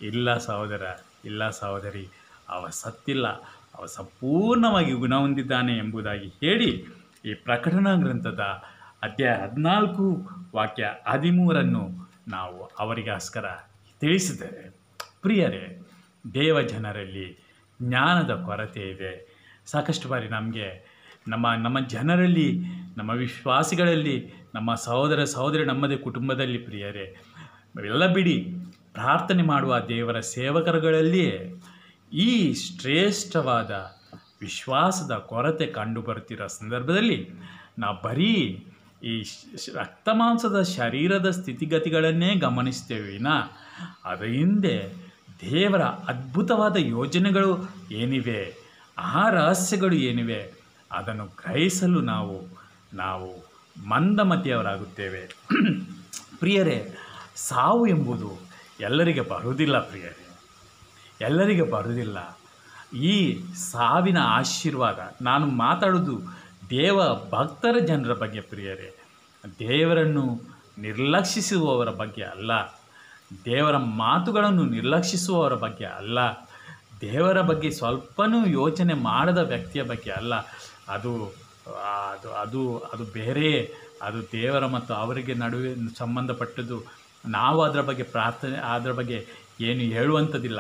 ಇಲ್ಲ ಸಹೋದರ, ಇಲ್ಲ ಸಹೋದರಿ, ಅವ ಸತ್ತಿಲ್ಲ, ಅವ ಸಂಪೂರ್ಣವಾಗಿ ಗುಣ ಹೊಂದಿದ್ದಾನೆ ಎಂಬುದಾಗಿ ಹೇಳಿ ಈ ಪ್ರಕಟಣಾ ಗ್ರಂಥದ ಅಧ್ಯಾಯ 14 ವಾಕ್ಯ 13 ನಾವು ಅವರಿಗೋಸ್ಕರ ತಿಳಿಸಿದ್ದೇವೆ. ಪ್ರಿಯರೇ, ದೇವ ಜನರಲ್ಲಿ ಜ್ಞಾನದ ಕೊರತೆ ಇದೆ. ಸಾಕಷ್ಟು ಬಾರಿ ನಮ್ಮ ಜನರಲ್ಲಿ, ನಮ್ಮ ವಿಶ್ವಾಸಿಗಳಲ್ಲಿ, ನಮ್ಮ ಸಹೋದರ ಸಹೋದರಿ, ನಮ್ಮದೇ ಕುಟುಂಬದಲ್ಲಿ ಪ್ರಿಯರೇ, ಎಲ್ಲ ಬಿಡಿ, ಪ್ರಾರ್ಥನೆ ಮಾಡುವ ದೇವರ ಸೇವಕರುಗಳಲ್ಲಿಯೇ ಈ ಶ್ರೇಷ್ಠವಾದ ವಿಶ್ವಾಸದ ಕೊರತೆ ಕಂಡುಬರುತ್ತಿರೋ ಸಂದರ್ಭದಲ್ಲಿ ನಾವು ಬರೀ ಈ ರಕ್ತಮಾಂಸದ ಶರೀರದ ಸ್ಥಿತಿಗತಿಗಳನ್ನೇ ಗಮನಿಸ್ತೇವೆ ವಿನಾ ಅದರ ಹಿಂದೆ ದೇವರ ಅದ್ಭುತವಾದ ಯೋಜನೆಗಳು ಏನಿವೆ, ಆ ರಹಸ್ಯಗಳು ಏನಿವೆ, ಅದನ್ನು ಗ್ರಹಿಸಲು ನಾವು ಮಂದಮತಿಯವರಾಗುತ್ತೇವೆ. ಪ್ರಿಯರೇ, ಸಾವು ಎಂಬುದು ಎಲ್ಲರಿಗೆ ಬರುವುದಿಲ್ಲ ಪ್ರಿಯರೇ, ಎಲ್ಲರಿಗೆ ಬರುವುದಿಲ್ಲ. ಈ ಸಾವಿನ ಆಶೀರ್ವಾದ, ನಾನು ಮಾತಾಡೋದು ಭಕ್ತರ ಜನರ ಬಗ್ಗೆ ಪ್ರಿಯರೇ, ದೇವರನ್ನು ನಿರ್ಲಕ್ಷಿಸುವವರ ಬಗ್ಗೆ ಅಲ್ಲ, ದೇವರ ಮಾತುಗಳನ್ನು ನಿರ್ಲಕ್ಷಿಸುವವರ ಬಗ್ಗೆ ಅಲ್ಲ, ದೇವರ ಬಗ್ಗೆ ಸ್ವಲ್ಪನೂ ಯೋಚನೆ ಮಾಡದ ವ್ಯಕ್ತಿಯ ಬಗ್ಗೆ ಅಲ್ಲ. ಅದು ಅದು ಅದು ಬೇರೆ, ಅದು ದೇವರ ಮತ್ತು ಅವರಿಗೆ ನಡುವೆ ಸಂಬಂಧಪಟ್ಟದ್ದು. ನಾವು ಅದರ ಬಗ್ಗೆ ಏನು ಹೇಳುವಂಥದ್ದಿಲ್ಲ.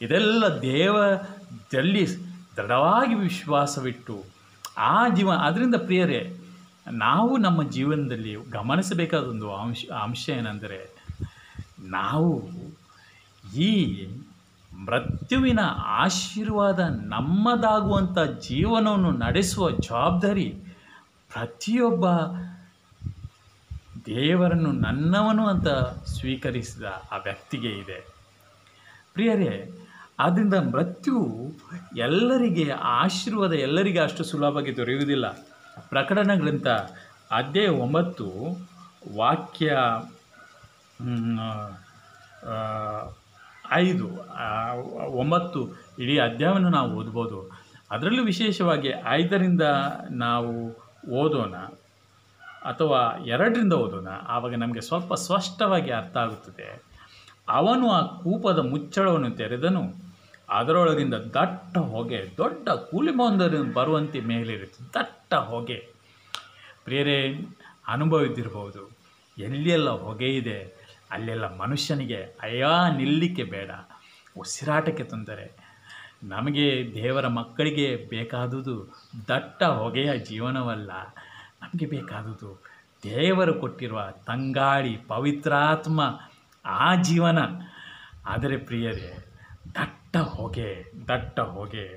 ಇದೆಲ್ಲ ದೇವರಲ್ಲಿ ದೃಢವಾಗಿ ವಿಶ್ವಾಸವಿಟ್ಟು ಆ ಅದರಿಂದ ಪ್ರಿಯರೇ, ನಾವು ನಮ್ಮ ಜೀವನದಲ್ಲಿ ಗಮನಿಸಬೇಕಾದ ಒಂದು ಅಂಶ ಏನೆಂದರೆ, ನಾವು ಈ ಮೃತ್ಯುವಿನ ಆಶೀರ್ವಾದ ನಮ್ಮದಾಗುವಂಥ ಜೀವನವನ್ನು ನಡೆಸುವ ಜವಾಬ್ದಾರಿ ಪ್ರತಿಯೊಬ್ಬ ದೇವರನ್ನು ನನ್ನವನು ಅಂತ ಸ್ವೀಕರಿಸಿದ ಆ ವ್ಯಕ್ತಿಗೆ ಇದೆ. ಪ್ರಿಯರೇ, ಆದ್ದರಿಂದ ಮೃತ್ಯು ಎಲ್ಲರಿಗೆ, ಆಶೀರ್ವಾದ ಎಲ್ಲರಿಗೆ ಅಷ್ಟು ಸುಲಭವಾಗಿ ದೊರೆಯುವುದಿಲ್ಲ. ಪ್ರಕಟಣಾ ಗ್ರಂಥ ಅಧ್ಯಾಯ 9 ವಾಕ್ಯ 5-9 ಇಡೀ ಅಧ್ಯಾಯವನ್ನು ನಾವು ಓದ್ಬೋದು. ಅದರಲ್ಲೂ ವಿಶೇಷವಾಗಿ 5ರಿಂದ ನಾವು ಓದೋಣ ಅಥವಾ 2ರಿಂದ ಓದೋಣ, ಆವಾಗ ನಮಗೆ ಸ್ವಲ್ಪ ಸ್ಪಷ್ಟವಾಗಿ ಅರ್ಥ ಆಗುತ್ತದೆ. ಅವನು ಆ ಕೂಪದ ಮುಚ್ಚಳವನ್ನು ತೆರೆದನು, ಅದರೊಳಗಿಂದ ದಟ್ಟ ಹೊಗೆ, ದೊಡ್ಡ ಕೂಲಿಮಂದರು ಬರುವಂತೆ ಮೇಲಿರುತ್ತೆ ದಟ್ಟ ಹೊಗೆ. ಪ್ರಿಯರೇ, ಅನುಭವ ಇದ್ದಿರ್ಬೋದು, ಎಲ್ಲೆಲ್ಲ ಹೊಗೆ ಇದೆ ಅಲ್ಲೆಲ್ಲ ಮನುಷ್ಯನಿಗೆ ನಿಲ್ಲಿಕ್ಕೆ ಬೇಡ, ಉಸಿರಾಟಕ್ಕೆ ತೊಂದರೆ. ನಮಗೆ ದೇವರ ಮಕ್ಕಳಿಗೆ ಬೇಕಾದುದು ದಟ್ಟ ಹೊಗೆಯ ಜೀವನವಲ್ಲ, ನಮಗೆ ಬೇಕಾದುದು ದೇವರು ಕೊಟ್ಟಿರುವ ತಂಗಾಳಿ ಪವಿತ್ರಾತ್ಮ, ಆ ಜೀವನ. ಆದರೆ ಪ್ರಿಯರೇ, ದಟ್ಟ ಹೊಗೆ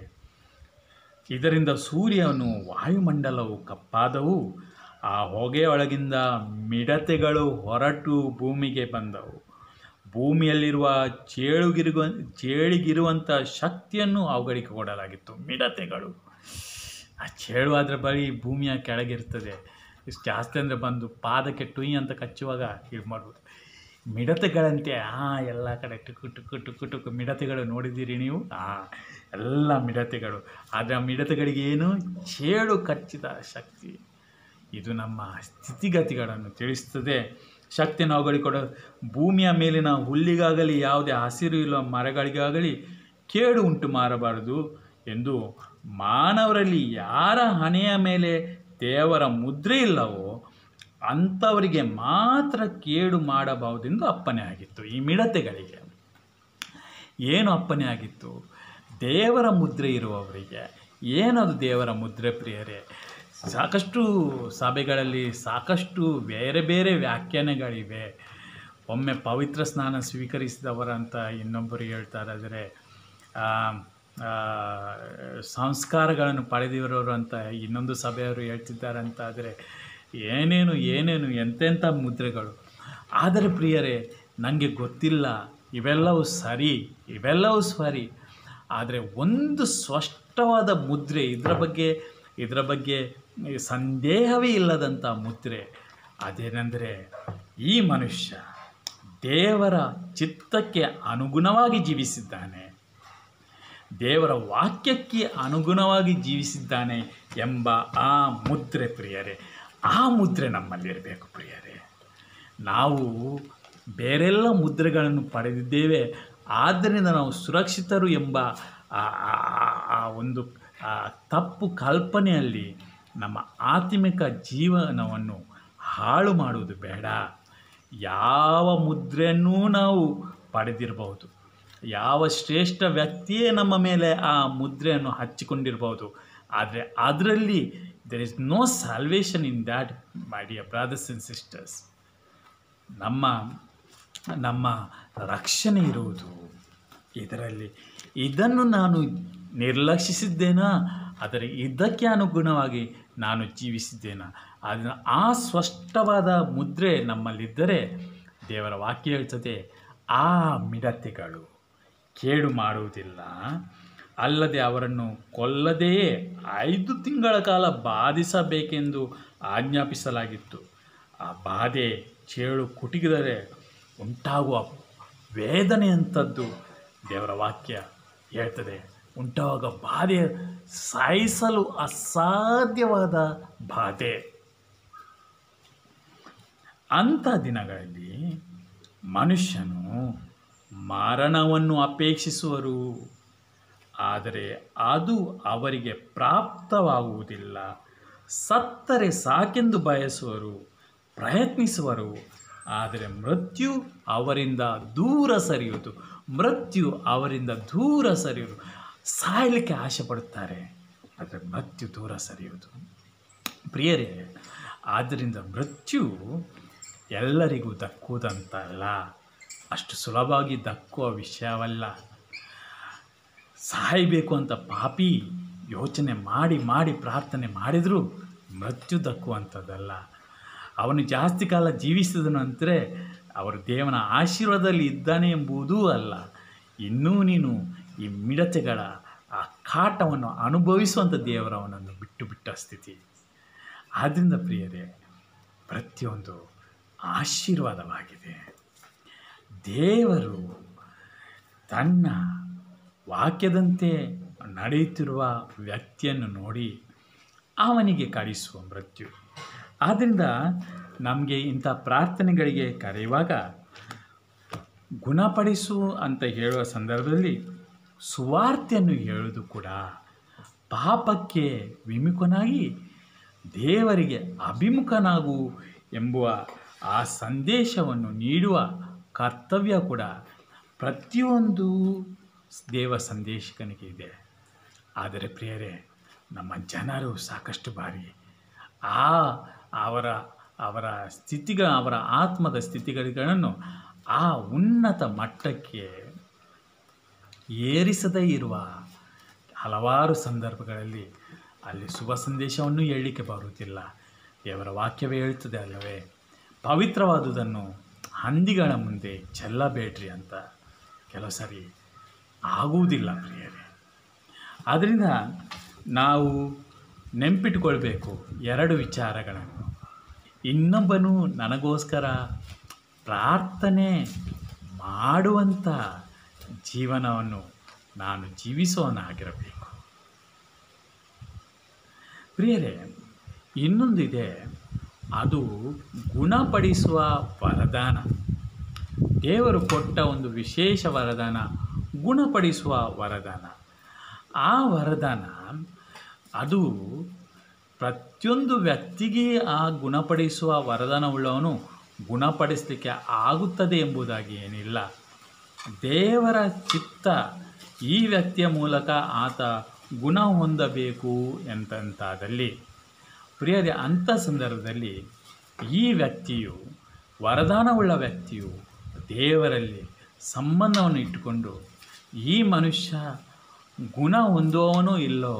ಇದರಿಂದ ಸೂರ್ಯನು ವಾಯುಮಂಡಲವು ಕಪ್ಪಾದವು, ಆ ಹೊಗೆಯೊಳಗಿಂದ ಮಿಡತೆಗಳು ಹೊರಟು ಭೂಮಿಗೆ ಬಂದವು. ಭೂಮಿಯಲ್ಲಿರುವ ಚೇಳಿಗಿರುವಂಥ ಶಕ್ತಿಯನ್ನು ಅವುಗಳಿಗೆ ಕೊಡಲಾಗಿತ್ತು. ಮಿಡತೆಗಳು ಆ ಚೇಳು ಅದರ ಬಳಿ ಭೂಮಿಯ ಕೆಳಗಿರ್ತದೆ, ಇಷ್ಟು ಜಾಸ್ತಿ ಅಂದರೆ ಬಂದು ಪಾದಕ್ಕೆ ಟುಯ್ ಅಂತ ಕಚ್ಚುವಾಗ ಇದು ಮಾಡ್ಬೋದು. ಮಿಡತೆಗಳಂತೆ ಎಲ್ಲ ಕಡೆ ಟುಕು ಟುಕು ಟುಕು ಟುಕು ಮಿಡತೆಗಳು ನೋಡಿದ್ದೀರಿ ನೀವು? ಎಲ್ಲ ಮಿಡತೆಗಳು. ಆದರೆ ಆ ಮಿಡತೆಗಳಿಗೆ ಏನು? ಚೇಳು ಕಚ್ಚಿದ ಶಕ್ತಿ. ಇದು ನಮ್ಮ ಸ್ಥಿತಿಗತಿಗಳನ್ನು ತಿಳಿಸ್ತದೆ. ಶಕ್ತಿಯನ್ನು ಅವುಗಳಿಗೆ ಕೊಡ. ಭೂಮಿಯ ಮೇಲಿನ ಹುಲ್ಲಿಗಾಗಲಿ ಯಾವುದೇ ಹಸಿರು ಇರುವ ಮರಗಳಿಗಾಗಲಿ ಕೇಡು ಉಂಟು ಮಾಡಬಾರದು ಎಂದು ಮಾನವರಲ್ಲಿ ಯಾರ ಹಣೆಯ ಮೇಲೆ ದೇವರ ಮುದ್ರೆ ಇಲ್ಲವೋ ಅಂಥವರಿಗೆ ಮಾತ್ರ ಕೇಡು ಮಾಡಬಹುದೆಂದು ಅಪ್ಪಣೆ ಆಗಿತ್ತು. ಈ ಮಿಡತೆಗಳಿಗೆ ಏನು ಅಪ್ಪಣೆ ಆಗಿತ್ತು? ದೇವರ ಮುದ್ರೆ ಇರುವವರಿಗೆ. ಏನದು ದೇವರ ಮುದ್ರೆ ಪ್ರಿಯರೇ? ಸಾಕಷ್ಟು ಸಭೆಗಳಲ್ಲಿ ಸಾಕಷ್ಟು ಬೇರೆ ಬೇರೆ ವ್ಯಾಖ್ಯಾನಗಳಿವೆ. ಒಮ್ಮೆ ಪವಿತ್ರ ಸ್ನಾನ ಸ್ವೀಕರಿಸಿದವರಂತ ಇನ್ನೊಬ್ಬರು ಹೇಳ್ತಾರೆ, ಆದರೆ ಸಂಸ್ಕಾರಗಳನ್ನು ಪಡೆದಿರೋರು ಅಂತ ಇನ್ನೊಂದು ಸಭೆಯವರು ಹೇಳ್ತಿದ್ದಾರೆ ಅಂತ. ಆದರೆ ಏನೇನು ಎಂತೆಂಥ ಮುದ್ರೆಗಳು. ಆದರೆ ಪ್ರಿಯರೇ, ನನಗೆ ಗೊತ್ತಿಲ್ಲ, ಇವೆಲ್ಲವೂ ಸರಿ. ಆದರೆ ಒಂದು ಸ್ಪಷ್ಟವಾದ ಮುದ್ರೆ, ಇದರ ಬಗ್ಗೆ ಸಂದೇಹವೇ ಇಲ್ಲದಂಥ ಮುದ್ರೆ, ಅದೇನೆಂದರೆ ಈ ಮನುಷ್ಯ ದೇವರ ಚಿತ್ತಕ್ಕೆ ಅನುಗುಣವಾಗಿ ಜೀವಿಸಿದ್ದಾನೆ, ದೇವರ ವಾಕ್ಯಕ್ಕೆ ಅನುಗುಣವಾಗಿ ಜೀವಿಸಿದ್ದಾನೆ ಎಂಬ ಆ ಮುದ್ರೆ ಪ್ರಿಯರೇ. ಆ ಮುದ್ರೆ ನಮ್ಮಲ್ಲಿರಬೇಕು ಪ್ರಿಯರೇ. ನಾವು ಬೇರೆಲ್ಲ ಮುದ್ರೆಗಳನ್ನು ಪಡೆದಿದ್ದೇವೆ, ಆದ್ದರಿಂದ ನಾವು ಸುರಕ್ಷಿತರು ಎಂಬ ಆ ಒಂದು ತಪ್ಪು ಕಲ್ಪನೆಯಲ್ಲಿ ನಮ್ಮ ಆತ್ಮಿಕ ಜೀವನವನ್ನು ಹಾಳು ಮಾಡುವುದು ಬೇಡ. ಯಾವ ಮುದ್ರೆಯನ್ನೂ ನಾವು ಪಡೆದಿರಬಹುದು, ಯಾವ ಶ್ರೇಷ್ಠ ವ್ಯಕ್ತಿಯೇ ನಮ್ಮ ಮೇಲೆ ಆ ಮುದ್ರೆಯನ್ನು ಹಚ್ಚಿಕೊಂಡಿರಬಹುದು, ಆದರೆ ಅದರಲ್ಲಿ there is no salvation in that, my dear brothers and sisters. ನಮ್ಮ ರಕ್ಷಣೆ ಇರುವುದು ಇದರಲ್ಲಿ. ಇದನ್ನು ನಾನು ನಿರ್ಲಕ್ಷಿಸಿದ್ದೇನಾ? ಆದರೆ ಇದಕ್ಕೆ ಅನುಗುಣವಾಗಿ ನಾನು ಜೀವಿಸಿದ್ದೇನಾ? ಅದನ್ನು ಆ ಸ್ಪಷ್ಟವಾದ ಮುದ್ರೆ ನಮ್ಮಲ್ಲಿದ್ದರೆ ದೇವರ ವಾಕ್ಯ ಹೇಳ್ತದೆ, ಆ ಮಿಡತೆಗಳು ಕೇಡು ಮಾಡುವುದಿಲ್ಲ, ಅಲ್ಲದೆ ಅವರನ್ನು ಕೊಲ್ಲದೆಯೇ 5 ತಿಂಗಳ ಕಾಲ ಬಾಧಿಸಬೇಕೆಂದು ಆಜ್ಞಾಪಿಸಲಾಗಿತ್ತು. ಆ ಬಾಧೆ ಚೇಳು ಕುಟುಕಿದರೆ ಉಂಟಾಗುವ ವೇದನೆಯಂಥದ್ದು ದೇವರ ವಾಕ್ಯ ಹೇಳ್ತದೆ. ಉಂಟಾಗುವ ಬಾಧೆ ಸಾಯಿಸಲು ಅಸಾಧ್ಯವಾದ ಬಾಧೆ. ಅಂಥ ದಿನಗಳಲ್ಲಿ ಮನುಷ್ಯನು ಮರಣವನ್ನು ಅಪೇಕ್ಷಿಸುವರು, ಆದರೆ ಅದು ಅವರಿಗೆ ಪ್ರಾಪ್ತವಾಗುವುದಿಲ್ಲ. ಸತ್ತರೆ ಸಾಕೆಂದು ಬಯಸುವರು, ಪ್ರಯತ್ನಿಸುವರು, ಆದರೆ ಮೃತ್ಯು ಅವರಿಂದ ದೂರ ಸರಿಯುವುದು. ಸಾಯಲಿಕ್ಕೆ ಆಸೆ ಪಡುತ್ತಾರೆ, ಆದರೆ ಮೃತ್ಯು ದೂರ ಸರಿಯುವುದು. ಪ್ರಿಯರೇ, ಆದ್ದರಿಂದ ಮೃತ್ಯು ಎಲ್ಲರಿಗೂ ದಕ್ಕುವುದಂತಲ್ಲ, ಅಷ್ಟು ಸುಲಭವಾಗಿ ದಕ್ಕುವ ವಿಷಯವಲ್ಲ. ಸಾಯಬೇಕು ಅಂತ ಪಾಪಿ ಯೋಚನೆ ಮಾಡಿ ಪ್ರಾರ್ಥನೆ ಮಾಡಿದರೂ ಮೃತ್ಯು ದಕ್ಕುವಂಥದ್ದಲ್ಲ. ಅವನು ಜಾಸ್ತಿ ಕಾಲ ಜೀವಿಸಿದ ನಂತರ ಅವರು ದೇವನ ಆಶೀರ್ವಾದದಲ್ಲಿ ಇದ್ದಾನೆ ಎಂಬುದೂ ಅಲ್ಲ. ಇನ್ನೂ ನೀನು ಈ ಮಿಡತೆಗಳ ಆ ಕಾಟವನ್ನು ಅನುಭವಿಸುವಂಥ ದೇವರವನನ್ನು ಬಿಟ್ಟ ಸ್ಥಿತಿ. ಆದ್ದರಿಂದ ಪ್ರಿಯರೇ, ಪ್ರತಿಯೊಂದು ಆಶೀರ್ವಾದವಾಗಿದೆ. ದೇವರು ತನ್ನ ವಾಕ್ಯದಂತೆ ನಡೆಯುತ್ತಿರುವ ವ್ಯಕ್ತಿಯನ್ನು ನೋಡಿ ಅವನಿಗೆ ಕಳಿಸುವ ಮೃತ್ಯು. ಆದ್ದರಿಂದ ನಮಗೆ ಇಂಥ ಪ್ರಾರ್ಥನೆಗಳಿಗೆ ಕರೆಯುವಾಗ ಗುಣಪಡಿಸು ಅಂತ ಹೇಳುವ ಸಂದರ್ಭದಲ್ಲಿ ಸುವಾರ್ತೆಯನ್ನು ಹೇಳುವುದು ಕೂಡ ಪಾಪಕ್ಕೆ ವಿಮುಖನಾಗಿ ದೇವರಿಗೆ ಅಭಿಮುಖನಾಗು ಎಂಬುವ ಆ ಸಂದೇಶವನ್ನು ನೀಡುವ ಕರ್ತವ್ಯ ಕೂಡ ಪ್ರತಿಯೊಂದು ದೇವ ಸಂದೇಶಕನಿಗೆ ಇದೆ. ಆದರೆ ಪ್ರಿಯರೇ, ನಮ್ಮ ಜನರು ಸಾಕಷ್ಟು ಬಾರಿ ಅವರ ಆತ್ಮದ ಸ್ಥಿತಿಗಳನ್ನು ಆ ಉನ್ನತ ಮಟ್ಟಕ್ಕೆ ಏರಿಸದೇ ಇರುವ ಹಲವಾರು ಸಂದರ್ಭಗಳಲ್ಲಿ ಅಲ್ಲಿ ಶುಭ ಸಂದೇಶವನ್ನು ಹೇಳಲಿಕ್ಕೆ ಬರುವುದಿಲ್ಲ. ದೇವರ ವಾಕ್ಯವೇ ಹೇಳ್ತದೆ ಅಲ್ಲವೇ, ಪವಿತ್ರವಾದುದನ್ನು ಹಂದಿಗಳ ಮುಂದೆ ಚೆಲ್ಲಬೇಡ್ರಿ ಅಂತ. ಕೆಲವು ಸರಿ ಆಗುವುದಿಲ್ಲ ಪ್ರಿಯರೇ. ಆದ್ದರಿಂದ ನಾವು ನೆನಪಿಟ್ಕೊಳ್ಬೇಕು ಎರಡು ವಿಚಾರಗಳನ್ನು. ಇನ್ನೊಬ್ಬನು ನನಗೋಸ್ಕರ ಪ್ರಾರ್ಥನೆ ಮಾಡುವಂಥ ಜೀವನವನ್ನು ನಾನು ಜೀವಿಸೋನಾಗಿರಬೇಕು. ಪ್ರಿಯರೇ, ಇನ್ನೊಂದಿದೆ, ಅದು ಗುಣಪಡಿಸುವ ವರದಾನ. ದೇವರು ಕೊಟ್ಟ ಒಂದು ವಿಶೇಷ ವರದಾನ ಗುಣಪಡಿಸುವ ವರದಾನ. ಆ ವರದಾನ ಅದು ಪ್ರತಿಯೊಂದು ವ್ಯಕ್ತಿಗೆ ಆ ಗುಣಪಡಿಸುವ ವರದಾನವುಳ್ಳವನು ಗುಣಪಡಿಸಲಿಕ್ಕೆ ಆಗುತ್ತದೆ ಎಂಬುದಾಗಿ ಏನಿಲ್ಲ. ದೇವರ ಚಿತ್ತ ಈ ವ್ಯಕ್ತಿಯ ಮೂಲಕ ಆತ ಗುಣ ಹೊಂದಬೇಕು ಎಂತಾದಲ್ಲಿ ಪ್ರಿಯರೇ, ಅಂಥ ಸಂದರ್ಭದಲ್ಲಿ ಈ ವ್ಯಕ್ತಿಯು, ವರದಾನವುಳ್ಳ ವ್ಯಕ್ತಿಯು ದೇವರಲ್ಲಿ ಸಂಬಂಧವನ್ನು ಇಟ್ಟುಕೊಂಡು ಈ ಮನುಷ್ಯ ಗುಣ ಹೊಂದುವವನೋ ಇಲ್ಲೋ,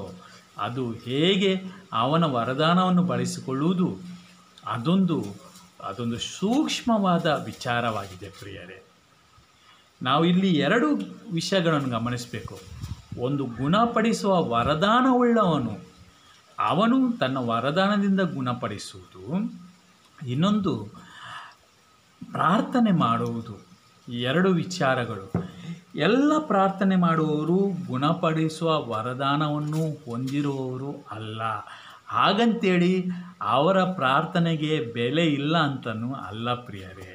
ಅದು ಹೇಗೆ ಅವನ ವರದಾನವನ್ನು ಬಳಸಿಕೊಳ್ಳುವುದು, ಅದೊಂದು ಸೂಕ್ಷ್ಮವಾದ ವಿಚಾರವಾಗಿದೆ ಪ್ರಿಯರೇ. ನಾವು ಇಲ್ಲಿ ಎರಡು ವಿಷಯಗಳನ್ನು ಗಮನಿಸಬೇಕು. ಒಂದು, ಗುಣಪಡಿಸುವ ವರದಾನವುಳ್ಳವನು, ಅವನು ತನ್ನ ವರದಾನದಿಂದ ಗುಣಪಡಿಸುವುದು. ಇನ್ನೊಂದು, ಪ್ರಾರ್ಥನೆ ಮಾಡುವುದು. ಈ ಎರಡು ವಿಚಾರಗಳು. ಎಲ್ಲ ಪ್ರಾರ್ಥನೆ ಮಾಡುವವರು ಗುಣಪಡಿಸುವ ವರದಾನವನ್ನು ಹೊಂದಿರುವವರು ಅಲ್ಲ. ಹಾಗಂತೇಳಿ ಅವರ ಪ್ರಾರ್ಥನೆಗೆ ಬೆಲೆ ಇಲ್ಲ ಅಂತನೂ ಅಲ್ಲ ಪ್ರಿಯರೇ.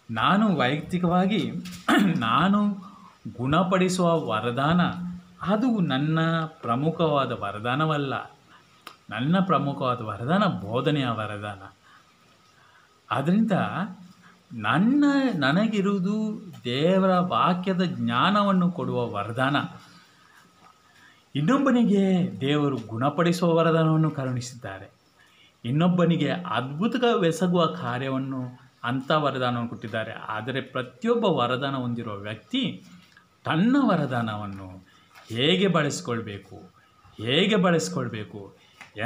ನಾನು ವೈಯಕ್ತಿಕವಾಗಿ ನಾನು ಗುಣಪಡಿಸುವ ವರದಾನ ಅದು ನನ್ನ ಪ್ರಮುಖವಾದ ವರದಾನವಲ್ಲ. ನನ್ನ ಪ್ರಮುಖವಾದ ವರದಾನ ಬೋಧನೆಯ ವರದಾನ. ಆದ್ದರಿಂದ ನನಗಿರುವುದು ದೇವರ ವಾಕ್ಯದ ಜ್ಞಾನವನ್ನು ಕೊಡುವ ವರದಾನ. ಇನ್ನೊಬ್ಬನಿಗೆ ದೇವರು ಗುಣಪಡಿಸುವ ವರದಾನವನ್ನು ಕರುಣಿಸಿದ್ದಾರೆ. ಇನ್ನೊಬ್ಬನಿಗೆ ಅದ್ಭುತವೆಸಗುವ ಕಾರ್ಯವನ್ನು, ಅಂಥ ವರದಾನವನ್ನು ಕೊಟ್ಟಿದ್ದಾರೆ. ಆದರೆ ಪ್ರತಿಯೊಬ್ಬ ವರದಾನ ಹೊಂದಿರುವ ವ್ಯಕ್ತಿ ತನ್ನ ವರದಾನವನ್ನು ಹೇಗೆ ಬಳಸ್ಕೊಳ್ಬೇಕು,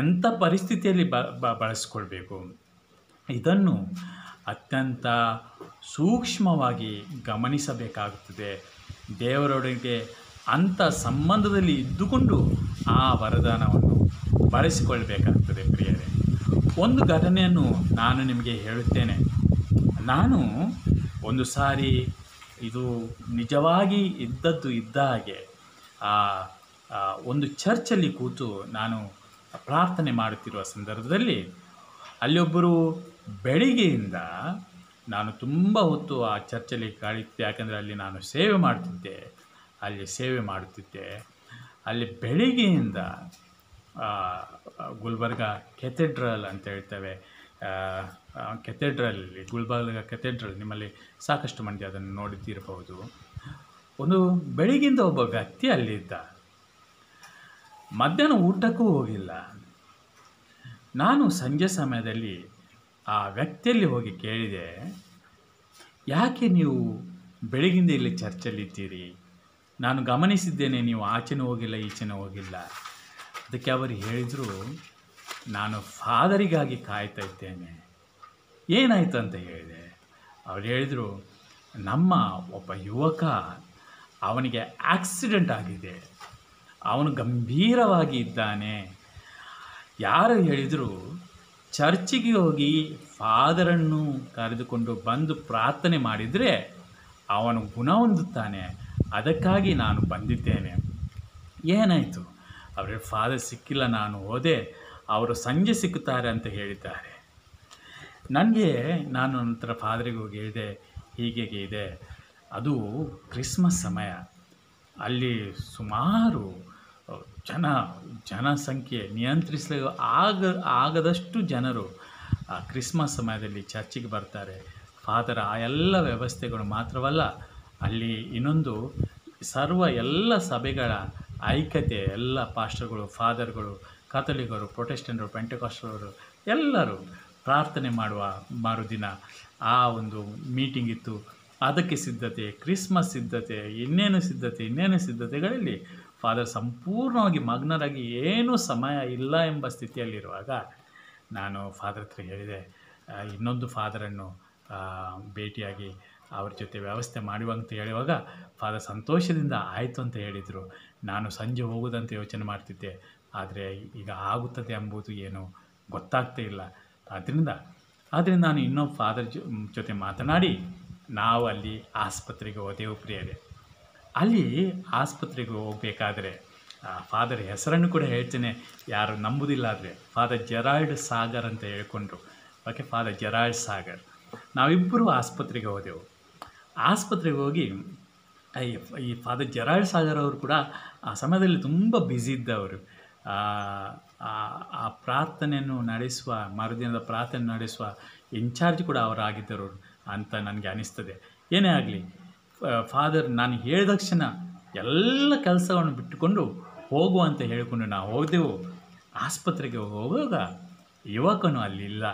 ಎಂಥ ಪರಿಸ್ಥಿತಿಯಲ್ಲಿ ಬಳಸ್ಕೊಳ್ಬೇಕು, ಇದನ್ನು ಅತ್ಯಂತ ಸೂಕ್ಷ್ಮವಾಗಿ ಗಮನಿಸಬೇಕಾಗುತ್ತದೆ. ದೇವರೊಳಗೆ ಅಂಥ ಸಂಬಂಧದಲ್ಲಿ ಇದ್ದುಕೊಂಡು ಆ ವರದಾನವನ್ನು ಬಳಸಿಕೊಳ್ಬೇಕಾಗ್ತದೆ ಪ್ರಿಯರೇ. ಒಂದು ಘಟನೆಯನ್ನು ನಾನು ನಿಮಗೆ ಹೇಳುತ್ತೇನೆ. ನಾನು ಒಂದು ಸಾರಿ, ಇದು ನಿಜವಾಗಿ ಇದ್ದದ್ದು ಇದ್ದ ಹಾಗೆ, ಒಂದು ಚರ್ಚಲ್ಲಿ ಕೂತು ನಾನು ಪ್ರಾರ್ಥನೆ ಮಾಡುತ್ತಿರುವ ಸಂದರ್ಭದಲ್ಲಿ ಅಲ್ಲಿ ಒಬ್ಬರು ಬೆಳಿಗ್ಗೆಯಿಂದ, ನಾನು ತುಂಬ ಹೊತ್ತು ಆ ಚರ್ಚಲ್ಲಿ ಕಳೀತಿದ್ದೆ, ಯಾಕಂದರೆ ಅಲ್ಲಿ ನಾನು ಸೇವೆ ಮಾಡುತ್ತಿದ್ದೆ. ಅಲ್ಲಿ ಬೆಳಿಗ್ಗೆಯಿಂದ ಗುಲ್ಬರ್ಗ ಕೆಥೆಡ್ರಲ್ ಅಂತ ಹೇಳ್ತೇವೆ, ಕೆಥೆಡ್ರಲ್ಲಿ, ಗುಲ್ಬರ್ಗ ಕೆಥೆಡ್ರಲ್, ನಿಮ್ಮಲ್ಲಿ ಸಾಕಷ್ಟು ಮಂದಿ ಅದನ್ನು ನೋಡುತ್ತಿರಬಹುದು. ಒಂದು ಬೆಳಿಗ್ಗೆಯಿಂದ ಒಬ್ಬ ವ್ಯಕ್ತಿ ಅಲ್ಲಿದ್ದ. ಮಧ್ಯಾಹ್ನ ಊಟಕ್ಕೂ ಹೋಗಿಲ್ಲ. ನಾನು ಸಂಜೆ ಸಮಯದಲ್ಲಿ ಆ ವ್ಯಕ್ತಿಯಲ್ಲಿ ಹೋಗಿ ಕೇಳಿದೆ, ಯಾಕೆ ನೀವು ಬೆಳಗಿಂದ ಇಲ್ಲಿ ಚರ್ಚಲ್ಲಿದ್ದೀರಿ? ನಾನು ಗಮನಿಸಿದ್ದೇನೆ, ನೀವು ಆಚೆನೂ ಹೋಗಿಲ್ಲ, ಈಚೆನೂ ಹೋಗಿಲ್ಲ. ಅದಕ್ಕೆ ಅವರು ಹೇಳಿದರು, ನಾನು ಫಾದರಿಗಾಗಿ ಕಾಯ್ತಾ ಇದ್ದೇನೆ. ಏನಾಯಿತು ಅಂತ ಹೇಳಿದೆ. ಅವ್ರು ಹೇಳಿದರು, ನಮ್ಮ ಒಬ್ಬ ಯುವಕ, ಅವನಿಗೆ ಆಕ್ಸಿಡೆಂಟ್ ಆಗಿದೆ, ಅವನು ಗಂಭೀರವಾಗಿ ಇದ್ದಾನೆ. ಯಾರು ಹೇಳಿದರು, ಚರ್ಚಿಗೆ ಹೋಗಿ ಫಾದರನ್ನು ಕರೆದುಕೊಂಡು ಬಂದು ಪ್ರಾರ್ಥನೆ ಮಾಡಿದರೆ ಅವನು ಗುಣ ಹೊಂದುತ್ತಾನೆ, ಅದಕ್ಕಾಗಿ ನಾನು ಬಂದಿದ್ದೇನೆ. ಏನಾಯಿತು? ಅವರಿಗೆ ಫಾದರ್ ಸಿಕ್ಕಿಲ್ಲ. ನಾನು ಹೋದೆ, ಅವರು ಸಂಜೆ ಸಿಕ್ಕುತ್ತಾರೆ ಅಂತ ಹೇಳಿದ್ದಾರೆ. ನಾನು ನಂತರ ಫಾದರಿಗೆ ಹೋಗಿ ಹೇಳಿದೆ, ಹೀಗೆ ಇದೆ, ಅದು ಕ್ರಿಸ್ಮಸ್ ಸಮಯ, ಅಲ್ಲಿ ಸುಮಾರು ಜನಸಂಖ್ಯೆ ನಿಯಂತ್ರಿಸಲು ಆಗದಷ್ಟು ಜನರು ಆ ಕ್ರಿಸ್ಮಸ್ ಸಮಯದಲ್ಲಿ ಚರ್ಚಿಗೆ ಬರ್ತಾರೆ. ಫಾದರ್ ಆ ಎಲ್ಲ ವ್ಯವಸ್ಥೆಗಳು ಮಾತ್ರವಲ್ಲ, ಅಲ್ಲಿ ಇನ್ನೊಂದು ಎಲ್ಲ ಸಭೆಗಳ ಐಕ್ಯತೆ, ಎಲ್ಲ ಪಾಸ್ಟರ್ಗಳು, ಫಾದರ್ಗಳು, ಕಥೋಲಿಕರು, ಪ್ರೊಟೆಸ್ಟೆಂಟರು, ಪೆಂಟೆಕಾಸ್ಟರು ಎಲ್ಲರೂ ಪ್ರಾರ್ಥನೆ ಮಾಡುವ ಮರುದಿನ ಆ ಒಂದು ಮೀಟಿಂಗ್ ಇತ್ತು. ಅದಕ್ಕೆ ಸಿದ್ಧತೆ, ಕ್ರಿಸ್ಮಸ್ ಸಿದ್ಧತೆ, ಇನ್ನೇನು ಸಿದ್ಧತೆಗಳಲ್ಲಿ ಫಾದರ್ ಸಂಪೂರ್ಣವಾಗಿ ಮಗ್ನರಾಗಿ ಏನೂ ಸಮಯ ಇಲ್ಲ ಎಂಬ ಸ್ಥಿತಿಯಲ್ಲಿರುವಾಗ ನಾನು ಫಾದರ್ ಹತ್ರ ಹೇಳಿದೆ, ಇನ್ನೊಂದು ಫಾದರನ್ನು ಭೇಟಿಯಾಗಿ ಅವ್ರ ಜೊತೆ ವ್ಯವಸ್ಥೆ ಮಾಡುವಂತ ಹೇಳುವಾಗ ಫಾದರ್ ಸಂತೋಷದಿಂದ ಆಯಿತು ಅಂತ ಹೇಳಿದರು. ನಾನು ಸಂಜೆ ಹೋಗೋದಂತ ಯೋಚನೆ ಮಾಡ್ತಿದ್ದೆ, ಆದರೆ ಈಗ ಆಗುತ್ತದೆ ಎಂಬುದು ಏನು ಗೊತ್ತಾಗ್ತಾ ಇಲ್ಲ. ಆದ್ದರಿಂದ ನಾನು ಇನ್ನೊಬ್ಬ ಫಾದರ್ ಜೊತೆ ಮಾತನಾಡಿ ನಾವು ಅಲ್ಲಿ ಆಸ್ಪತ್ರೆಗೆ ಹೋದೆವು ಪ್ರಿಯರೇ. ಅಲ್ಲಿ ಆಸ್ಪತ್ರೆಗೆ ಹೋಗಬೇಕಾದ್ರೆ ಫಾದರ್ ಹೆಸರನ್ನು ಕೂಡ ಹೇಳ್ತೇನೆ, ಯಾರು ನಂಬುವುದಿಲ್ಲ. ಆದರೆ ಫಾದರ್ ಜೆರಾಲ್ಡ್ ಸಾಗರ್ ಅಂತ ಹೇಳ್ಕೊಂಡ್ರು. Okay, father Gerald Sagar. ನಾವಿಬ್ಬರು ಆಸ್ಪತ್ರೆಗೆ ಹೋದೆವು. ಆಸ್ಪತ್ರೆಗೆ ಹೋಗಿ ಈ ಫಾದರ್ ಜೆರಾಲ್ಡ್ ಸಾಗರ್ ಅವರು ಕೂಡ ಆ ಸಮಯದಲ್ಲಿ ತುಂಬ ಬ್ಯುಸಿ ಇದ್ದವರು. ಆ ಪ್ರಾರ್ಥನೆಯನ್ನು ನಡೆಸುವ, ಮರುದಿನದ ಪ್ರಾರ್ಥನೆ ನಡೆಸುವ ಇನ್ಚಾರ್ಜ್ ಕೂಡ ಅವರಾಗಿದ್ದರು ಅಂತ ನನಗೆ ಅನಿಸ್ತದೆ. ಏನೇ ಆಗಲಿ, ಫಾದರ್ ನಾನು ಹೇಳಿದ ತಕ್ಷಣ ಎಲ್ಲ ಕೆಲಸವನ್ನು ಬಿಟ್ಟುಕೊಂಡು ಹೋಗುವ ಅಂತ ಹೇಳಿಕೊಂಡು ನಾವು ಹೋದೆವು. ಆಸ್ಪತ್ರೆಗೆ ಹೋಗುವಾಗ ಯುವಕನು ಅಲ್ಲಿಲ್ಲ.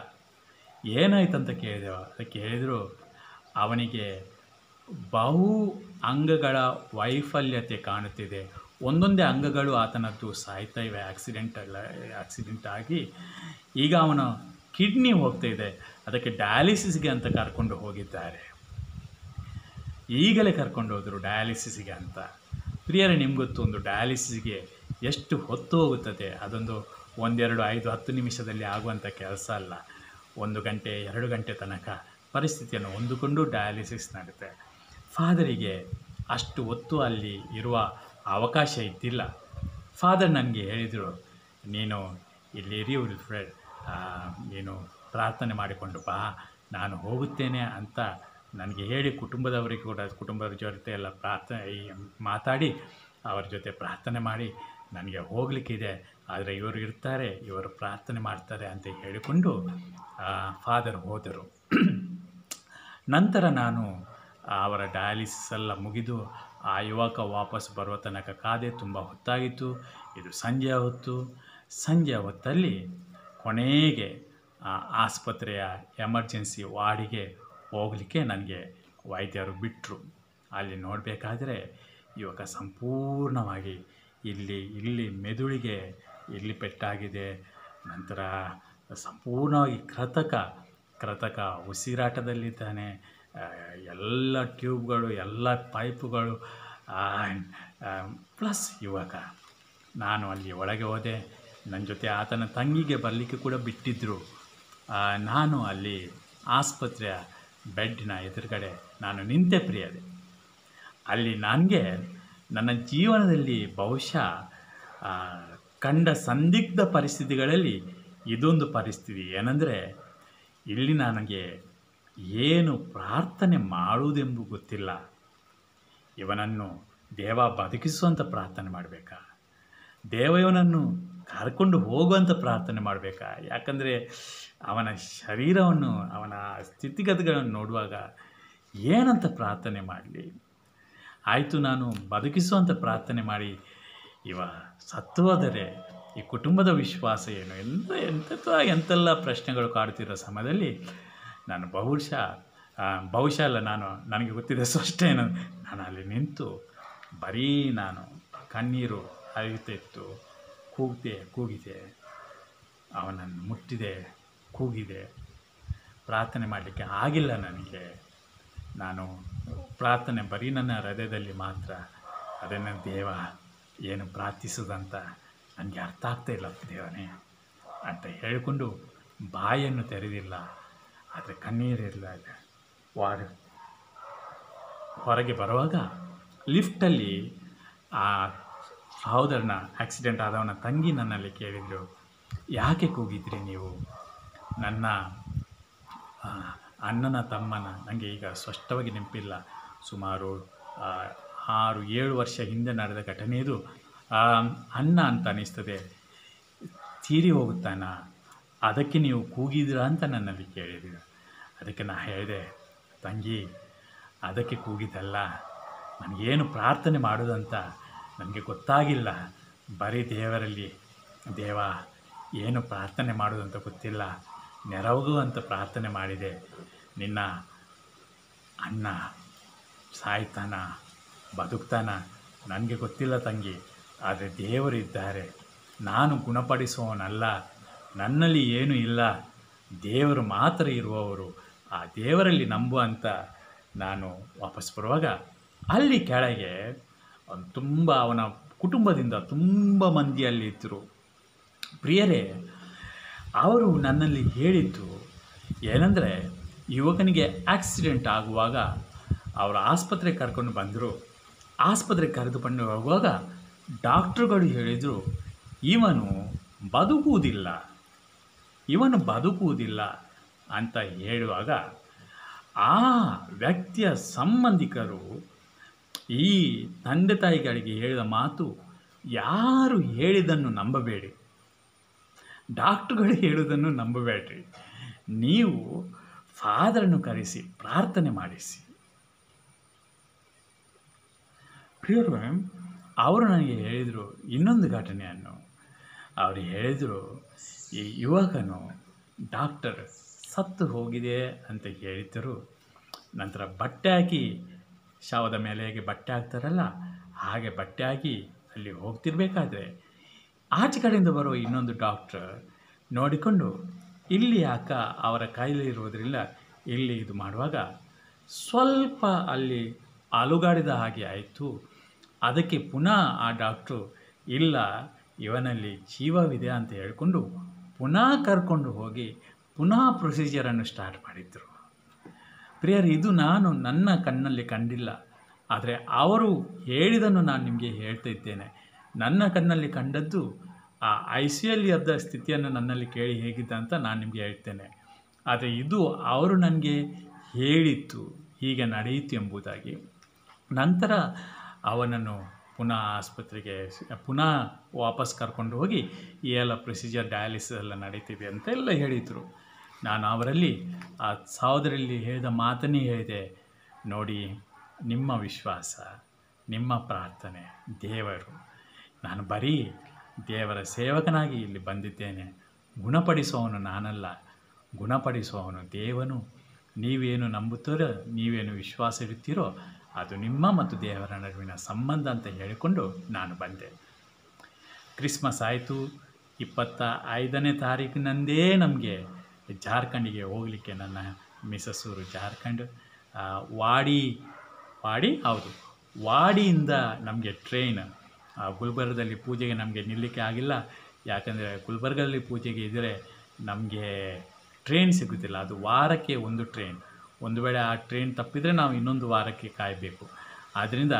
ಏನಾಯ್ತಂತ ಕೇಳಿದೆವು. ಅದಕ್ಕೆ ಹೇಳಿದರು, ಅವನಿಗೆ ಬಹು ಅಂಗಗಳ ವೈಫಲ್ಯತೆ ಕಾಣುತ್ತಿದೆ. ಒಂದೊಂದೇ ಅಂಗಗಳು ಆತನದ್ದು ಸಾಯ್ತಾ ಇವೆ, ಆಕ್ಸಿಡೆಂಟ್ ಆಗಿ. ಈಗ ಅವನ ಕಿಡ್ನಿ ಹೋಗ್ತಾ ಇದೆ, ಅದಕ್ಕೆ ಡಯಾಲಿಸಿಸ್ಗೆ ಅಂತ ಕರ್ಕೊಂಡು ಹೋಗಿದ್ದಾರೆ. ಈಗಲೇ ಕರ್ಕೊಂಡು ಹೋದರು ಡಯಾಲಿಸಿಸ್ಗೆ ಅಂತ. ಪ್ರಿಯರೇ, ನಿಮ್ಗೆ ಗೊತ್ತು, ಒಂದು ಡಯಾಲಿಸಿಸ್ಗೆ ಎಷ್ಟು ಹೊತ್ತು ಹೋಗುತ್ತದೆ. ಅದೊಂದು 1, 2, 5, 10 ನಿಮಿಷದಲ್ಲಿ ಆಗುವಂಥ ಕೆಲಸ ಅಲ್ಲ. 1 ಗಂಟೆ 2 ಗಂಟೆ ತನಕ ಪರಿಸ್ಥಿತಿಯನ್ನು ಹೊಂದಿಕೊಂಡು ಡಯಾಲಿಸಿಸ್ ನಡೆಯುತ್ತೆ. ಫಾದರಿಗೆ ಅಷ್ಟು ಹೊತ್ತು ಅಲ್ಲಿ ಇರುವ ಅವಕಾಶ ಇದ್ದಿಲ್ಲ. ಫಾದರ್ ನನಗೆ ಹೇಳಿದರು, ನೀನು ಇಲ್ಲಿ ಇರಿ ವಿಲ್ಫ್ರೆಡ್, ನೀನು ಪ್ರಾರ್ಥನೆ ಮಾಡಿಕೊಂಡು ಬಾ, ನಾನು ಹೋಗುತ್ತೇನೆ ಅಂತ ನನಗೆ ಹೇಳಿ ಕುಟುಂಬದವರಿಗೆ ಕೂಡ, ಕುಟುಂಬದ ಜೊತೆ ಎಲ್ಲ ಮಾತಾಡಿ ಅವರ ಜೊತೆ ಪ್ರಾರ್ಥನೆ ಮಾಡಿ ನನಗೆ ಹೋಗಲಿಕ್ಕಿದೆ, ಆದರೆ ಇವರು ಇರ್ತಾರೆ, ಇವರು ಪ್ರಾರ್ಥನೆ ಮಾಡ್ತಾರೆ ಅಂತ ಹೇಳಿಕೊಂಡು ಫಾದರ್ ಹೋದರು. ನಂತರ ನಾನು ಅವರ ಡಯಾಲಿಸಿಸ್ ಎಲ್ಲ ಮುಗಿದು ಆ ಯುವಕ ವಾಪಸ್ ಬರುವ ತನಕ ಕಾದೆ. ತುಂಬ ಹೊತ್ತಾಗಿತ್ತು. ಇದು ಸಂಜೆಯ ಹೊತ್ತಲ್ಲಿ ಕೊನೆಗೆ ಆಸ್ಪತ್ರೆಯ ಎಮರ್ಜೆನ್ಸಿ ವಾರ್ಡಿಗೆ ಹೋಗಲಿಕ್ಕೆ ನನಗೆ ವೈದ್ಯರು ಬಿಟ್ಟರು. ಅಲ್ಲಿ ನೋಡಬೇಕಾದ್ರೆ ಯುವಕ ಸಂಪೂರ್ಣವಾಗಿ ಇಲ್ಲಿ ಮೆದುಳಿಗೆ ಇಲ್ಲಿ ಪೆಟ್ಟಾಗಿದೆ. ನಂತರ ಸಂಪೂರ್ಣವಾಗಿ ಕೃತಕ ಉಸಿರಾಟದಲ್ಲಿದ್ದಾನೆ. ಎಲ್ಲ ಟ್ಯೂಬ್ಗಳು, ಎಲ್ಲ ಪೈಪುಗಳು, ಪ್ಲಸ್ ಯುವಕ. ನಾನು ಅಲ್ಲಿ ಒಳಗೆ ಹೋದೆ. ನನ್ನ ಜೊತೆ ಆತನ ತಂಗಿಗೆ ಬರಲಿಕ್ಕೆ ಕೂಡ ಬಿಟ್ಟಿದ್ದರು. ನಾನು ಅಲ್ಲಿ ಆಸ್ಪತ್ರೆಯ ಬೆಡ್ಡಿನ ಎದುರುಗಡೆ ನಾನು ನಿಂತೆ ಪ್ರಿಯರೇ. ಅಲ್ಲಿ ನನಗೆ ನನ್ನ ಜೀವನದಲ್ಲಿ ಬಹುಶಃ ಕಂಡ ಸಂದಿಗ್ಧ ಪರಿಸ್ಥಿತಿಗಳಲ್ಲಿ ಇದೊಂದು ಪರಿಸ್ಥಿತಿ. ಏನಂದರೆ, ಇಲ್ಲಿ ನನಗೆ ಏನು ಪ್ರಾರ್ಥನೆ ಮಾಡುವುದೆಂಬುದು ಗೊತ್ತಿಲ್ಲ. ಇವನನ್ನು ದೇವ ಬದುಕಿಸುವಂಥ ಪ್ರಾರ್ಥನೆ ಮಾಡಬೇಕಾ, ಇವನನ್ನು ಕರ್ಕೊಂಡು ಹೋಗುವಂಥ ಪ್ರಾರ್ಥನೆ ಮಾಡಬೇಕಾ? ಯಾಕಂದರೆ ಅವನ ಶರೀರವನ್ನು, ಅವನ ಸ್ಥಿತಿಗತಿಗಳನ್ನು ನೋಡುವಾಗ ಏನಂತ ಪ್ರಾರ್ಥನೆ ಮಾಡಲಿ? ಆಯಿತು, ನಾನು ಬದುಕಿಸುವಂಥ ಪ್ರಾರ್ಥನೆ ಮಾಡಿ ಇವ ಸತ್ತು ಹೋದರೆ ಈ ಕುಟುಂಬದ ವಿಶ್ವಾಸ ಏನು? ಎಂತೆಲ್ಲ ಪ್ರಶ್ನೆಗಳು ಕಾಡುತ್ತಿರೋ ಸಮಯದಲ್ಲಿ ನಾನು ಬಹುಶಃ ಅಲ್ಲ, ನನಗೆ ಗೊತ್ತಿದೆ ಸ್ಪಷ್ಟ ಏನು, ನಾನು ಅಲ್ಲಿ ನಿಂತು ಬರೀ ನಾನು ಕಣ್ಣೀರು ಹರಿಯುತ್ತಿತ್ತು. ಕೂಗಿದೆ, ಅವನನ್ನು ಮುಟ್ಟಿದೆ, ಕೂಗಿದೆ. ಪ್ರಾರ್ಥನೆ ಮಾಡಲಿಕ್ಕೆ ಆಗಿಲ್ಲ ನನಗೆ. ನಾನು ಪ್ರಾರ್ಥನೆ ಬರೀ ನನ್ನ ಹೃದಯದಲ್ಲಿ ಮಾತ್ರ. ಅದನ್ನು ದೇವ ಏನು ಪ್ರಾರ್ಥಿಸೋದಂತ ನನಗೆ ಅರ್ಥ ಆಗ್ತಾಯಿಲ್ಲ ದೇವನೇ ಅಂತ ಹೇಳಿಕೊಂಡು ಬಾಯನ್ನು ತೆರೆದಿಲ್ಲ, ಆದರೆ ಕಣ್ಣೀರಿಲ್ಲ. ಹೊರಗೆ ಬರುವಾಗ ಲಿಫ್ಟಲ್ಲಿ ಆ ಸಹೋದರನ ಆಕ್ಸಿಡೆಂಟ್ ಆದವನ ತಂಗಿ ನನ್ನಲ್ಲಿ ಕೇಳಿದರು, ಯಾಕೆ ಕೂಗಿದ್ರಿ ನೀವು? ನನ್ನ ಅಣ್ಣನ ತಮ್ಮನ, ನನಗೆ ಈಗ ಸ್ಪಷ್ಟವಾಗಿ ನೆನಪಿಲ್ಲ, ಸುಮಾರು 6-7 ವರ್ಷ ಹಿಂದೆ ನಡೆದ ಘಟನೆ ಇದು. ಅಣ್ಣ ಅಂತ ಅನ್ನಿಸ್ತದೆ, ತೀರಿ ಹೋಗುತ್ತಾನ, ಅದಕ್ಕೆ ನೀವು ಕೂಗಿದ್ರಾ ಅಂತ ನನ್ನಲ್ಲಿ ಕೇಳಿದ್ರು. ಅದಕ್ಕೆ ನಾನು ಹೇಳಿದೆ, ತಂಗಿ ಅದಕ್ಕೆ ಕೂಗಿದ್ದಲ್ಲ, ನನಗೇನು ಪ್ರಾರ್ಥನೆ ಮಾಡೋದಂತ ನನಗೆ ಗೊತ್ತಾಗಿಲ್ಲ. ಬರೀ ದೇವರಲ್ಲಿ, ದೇವ ಏನು ಪ್ರಾರ್ಥನೆ ಮಾಡೋದಂತ ಗೊತ್ತಿಲ್ಲ, ನೆರವುಗುವಂತ ಪ್ರಾರ್ಥನೆ ಮಾಡಿದೆ. ನಿನ್ನ ಅಣ್ಣ ಸಾಯ್ತಾನ ಬದುಕ್ತಾನ ನನಗೆ ಗೊತ್ತಿಲ್ಲ ತಂಗಿ, ಆದರೆ ದೇವರಿದ್ದಾರೆ. ನಾನು ಗುಣಪಡಿಸುವವನಲ್ಲ, ನನ್ನಲ್ಲಿ ಏನೂ ಇಲ್ಲ, ದೇವರು ಮಾತ್ರ ಇರುವವರು, ಆ ದೇವರಲ್ಲಿ ನಂಬು ಅಂತ ನಾನು ವಾಪಸ್ ಬರುವಾಗ ಅಲ್ಲಿ ಕೆಳಗೆ ತುಂಬ ಅವನ ಕುಟುಂಬದಿಂದ ತುಂಬ ಮಂದಿ ಅಲ್ಲಿ ಇದ್ದರು. ಪ್ರಿಯರೇ, ಅವರು ನನ್ನಲ್ಲಿ ಹೇಳಿದ್ದು ಏನಂದರೆ, ಯುವಕನಿಗೆ ಆಕ್ಸಿಡೆಂಟ್ ಆಗುವಾಗ ಅವರು ಆಸ್ಪತ್ರೆಗೆ ಕರ್ಕೊಂಡು ಬಂದರು. ಆಸ್ಪತ್ರೆಗೆ ಕರೆದುಕೊಂಡು ಹೋಗುವಾಗ ಡಾಕ್ಟ್ರುಗಳು ಹೇಳಿದರು, ಇವನು ಬದುಕುವುದಿಲ್ಲ ಅಂತ ಹೇಳುವಾಗ ಆ ವ್ಯಕ್ತಿಯ ಸಂಬಂಧಿಕರು ಈ ತಂದೆ ತಾಯಿಗಳಿಗೆ ಹೇಳಿದ ಮಾತು, ಯಾರು ಹೇಳಿದ್ದನ್ನು ನಂಬಬೇಡಿ, ಡಾಕ್ಟ್ರುಗಳು ಹೇಳುವುದನ್ನು ನಂಬಬೇಡ್ರಿ, ನೀವು ಫಾದರನ್ನು ಕರೆಸಿ ಪ್ರಾರ್ಥನೆ ಮಾಡಿಸಿ. ಪ್ರಿಯರು, ಅವರು ನನಗೆ ಹೇಳಿದರು ಇನ್ನೊಂದು ಘಟನೆಯನ್ನು. ಅವರು ಹೇಳಿದರು, ಈ ಯುವಕನು ಡಾಕ್ಟರ್ ಸತ್ತು ಹೋಗಿದೆ ಅಂತ ಹೇಳಿದ್ದರು. ನಂತರ ಬಟ್ಟೆ ಹಾಕಿ, ಶವದ ಮೇಲೆ ಹೇಗೆ ಬಟ್ಟೆ ಹಾಕ್ತಾರಲ್ಲ ಹಾಗೆ ಬಟ್ಟೆ ಹಾಕಿ ಅಲ್ಲಿ ಹೋಗ್ತಿರ್ಬೇಕಾದ್ರೆ ಆಚೆ ಕಡೆಯಿಂದ ಬರೋ ಇನ್ನೊಂದು ಡಾಕ್ಟ್ರ್ ನೋಡಿಕೊಂಡು, ಇಲ್ಲಿ ಅವರ ಕೈಲಿ ಇರುವುದರಿಂದ ಇಲ್ಲಿ ಇದು ಮಾಡುವಾಗ ಸ್ವಲ್ಪ ಅಲ್ಲಿ ಅಲುಗಾಡಿದ ಹಾಗೆ ಆಯಿತು. ಅದಕ್ಕೆ ಪುನಃ ಆ ಡಾಕ್ಟ್ರು, ಇಲ್ಲ ಇವನಲ್ಲಿ ಜೀವವಿದೆ ಅಂತ ಹೇಳಿಕೊಂಡು ಪುನಃ ಕರ್ಕೊಂಡು ಹೋಗಿ ಪುನಃ ಪ್ರೊಸೀಜರನ್ನು ಸ್ಟಾರ್ಟ್ ಮಾಡಿದರು. ಪ್ರಿಯರು, ಇದು ನಾನು ನನ್ನ ಕಣ್ಣಲ್ಲಿ ಕಂಡಿಲ್ಲ, ಆದರೆ ಅವರು ಹೇಳಿದ್ದನ್ನು ನಾನು ನಿಮಗೆ ಹೇಳ್ತಾ ಇದ್ದೇನೆ. ನನ್ನ ಕಣ್ಣಲ್ಲಿ ಕಂಡದ್ದು ಆ ICUಯಲ್ಲಿ ಅದ ಸ್ಥಿತಿಯನ್ನು ನನ್ನಲ್ಲಿ ಕೇಳಿ ಹೇಗಿದ್ದ ಅಂತ ನಾನು ನಿಮಗೆ ಹೇಳ್ತೇನೆ. ಆದರೆ ಇದು ಅವರು ನನಗೆ ಹೇಳಿತ್ತು, ಹೀಗೆ ನಡೆಯಿತು ಎಂಬುದಾಗಿ. ನಂತರ ಅವನನ್ನು ಪುನಃ ಆಸ್ಪತ್ರೆಗೆ ಪುನಃ ವಾಪಸ್ ಕರ್ಕೊಂಡು ಹೋಗಿ ಈ ಎಲ್ಲ ಪ್ರೊಸೀಜರ್ ಡಯಾಲಿಸಿಸ್ ಎಲ್ಲ ನಡೀತಿದೆ ಅಂತೆಲ್ಲ ಹೇಳಿದರು. ನಾನು ಅವರಲ್ಲಿ ಆ ಸಹೋದರಲ್ಲಿ ಹೇಳಿದ ಮಾತನ್ನೇ ಹೇಳಿದೆ, ನೋಡಿ, ನಿಮ್ಮ ವಿಶ್ವಾಸ, ನಿಮ್ಮ ಪ್ರಾರ್ಥನೆ ದೇವರು, ನಾನು ಬರೀ ದೇವರ ಸೇವಕನಾಗಿ ಇಲ್ಲಿ ಬಂದಿದ್ದೇನೆ, ಗುಣಪಡಿಸುವವನು ನಾನಲ್ಲ, ಗುಣಪಡಿಸುವವನು ದೇವನು. ನೀವೇನು ನಂಬುತ್ತೀರೋ, ನೀವೇನು ವಿಶ್ವಾಸ ಇಡುತ್ತೀರೋ ಅದು ನಿಮ್ಮ ಮತ್ತು ದೇವರ ನಡುವಿನ ಸಂಬಂಧ ಅಂತ ಹೇಳಿಕೊಂಡು ನಾನು ಬಂದೆ. ಕ್ರಿಸ್ಮಸ್ ಆಯಿತು. 25ನೇ ತಾರೀಕಿನಂದೇ ನಮಗೆ ಜಾರ್ಖಂಡಿಗೆ ಹೋಗಲಿಕ್ಕೆ, ನನ್ನ ಮಿಸಸ್ಸೂರು ಜಾರ್ಖಂಡ್, ವಾಡಿಯಿಂದ ನಮಗೆ ಟ್ರೈನ್. ಗುಲ್ಬರ್ಗದಲ್ಲಿ ಪೂಜೆಗೆ ನಮಗೆ ನಿಲ್ಲಕ್ಕೆ ಆಗಿಲ್ಲ, ಯಾಕಂದರೆ ಗುಲ್ಬರ್ಗದಲ್ಲಿ ಪೂಜೆಗೆ ಇದ್ದರೆ ನಮಗೆ ಟ್ರೈನ್ ಸಿಗುತ್ತಿಲ್ಲ. ಅದು ವಾರಕ್ಕೆ ಒಂದು ಟ್ರೈನ್. ಒಂದು ವೇಳೆ ಆ ಟ್ರೈನ್ ತಪ್ಪಿದರೆ ನಾವು ಇನ್ನೊಂದು ವಾರಕ್ಕೆ ಕಾಯಬೇಕು. ಆದ್ದರಿಂದ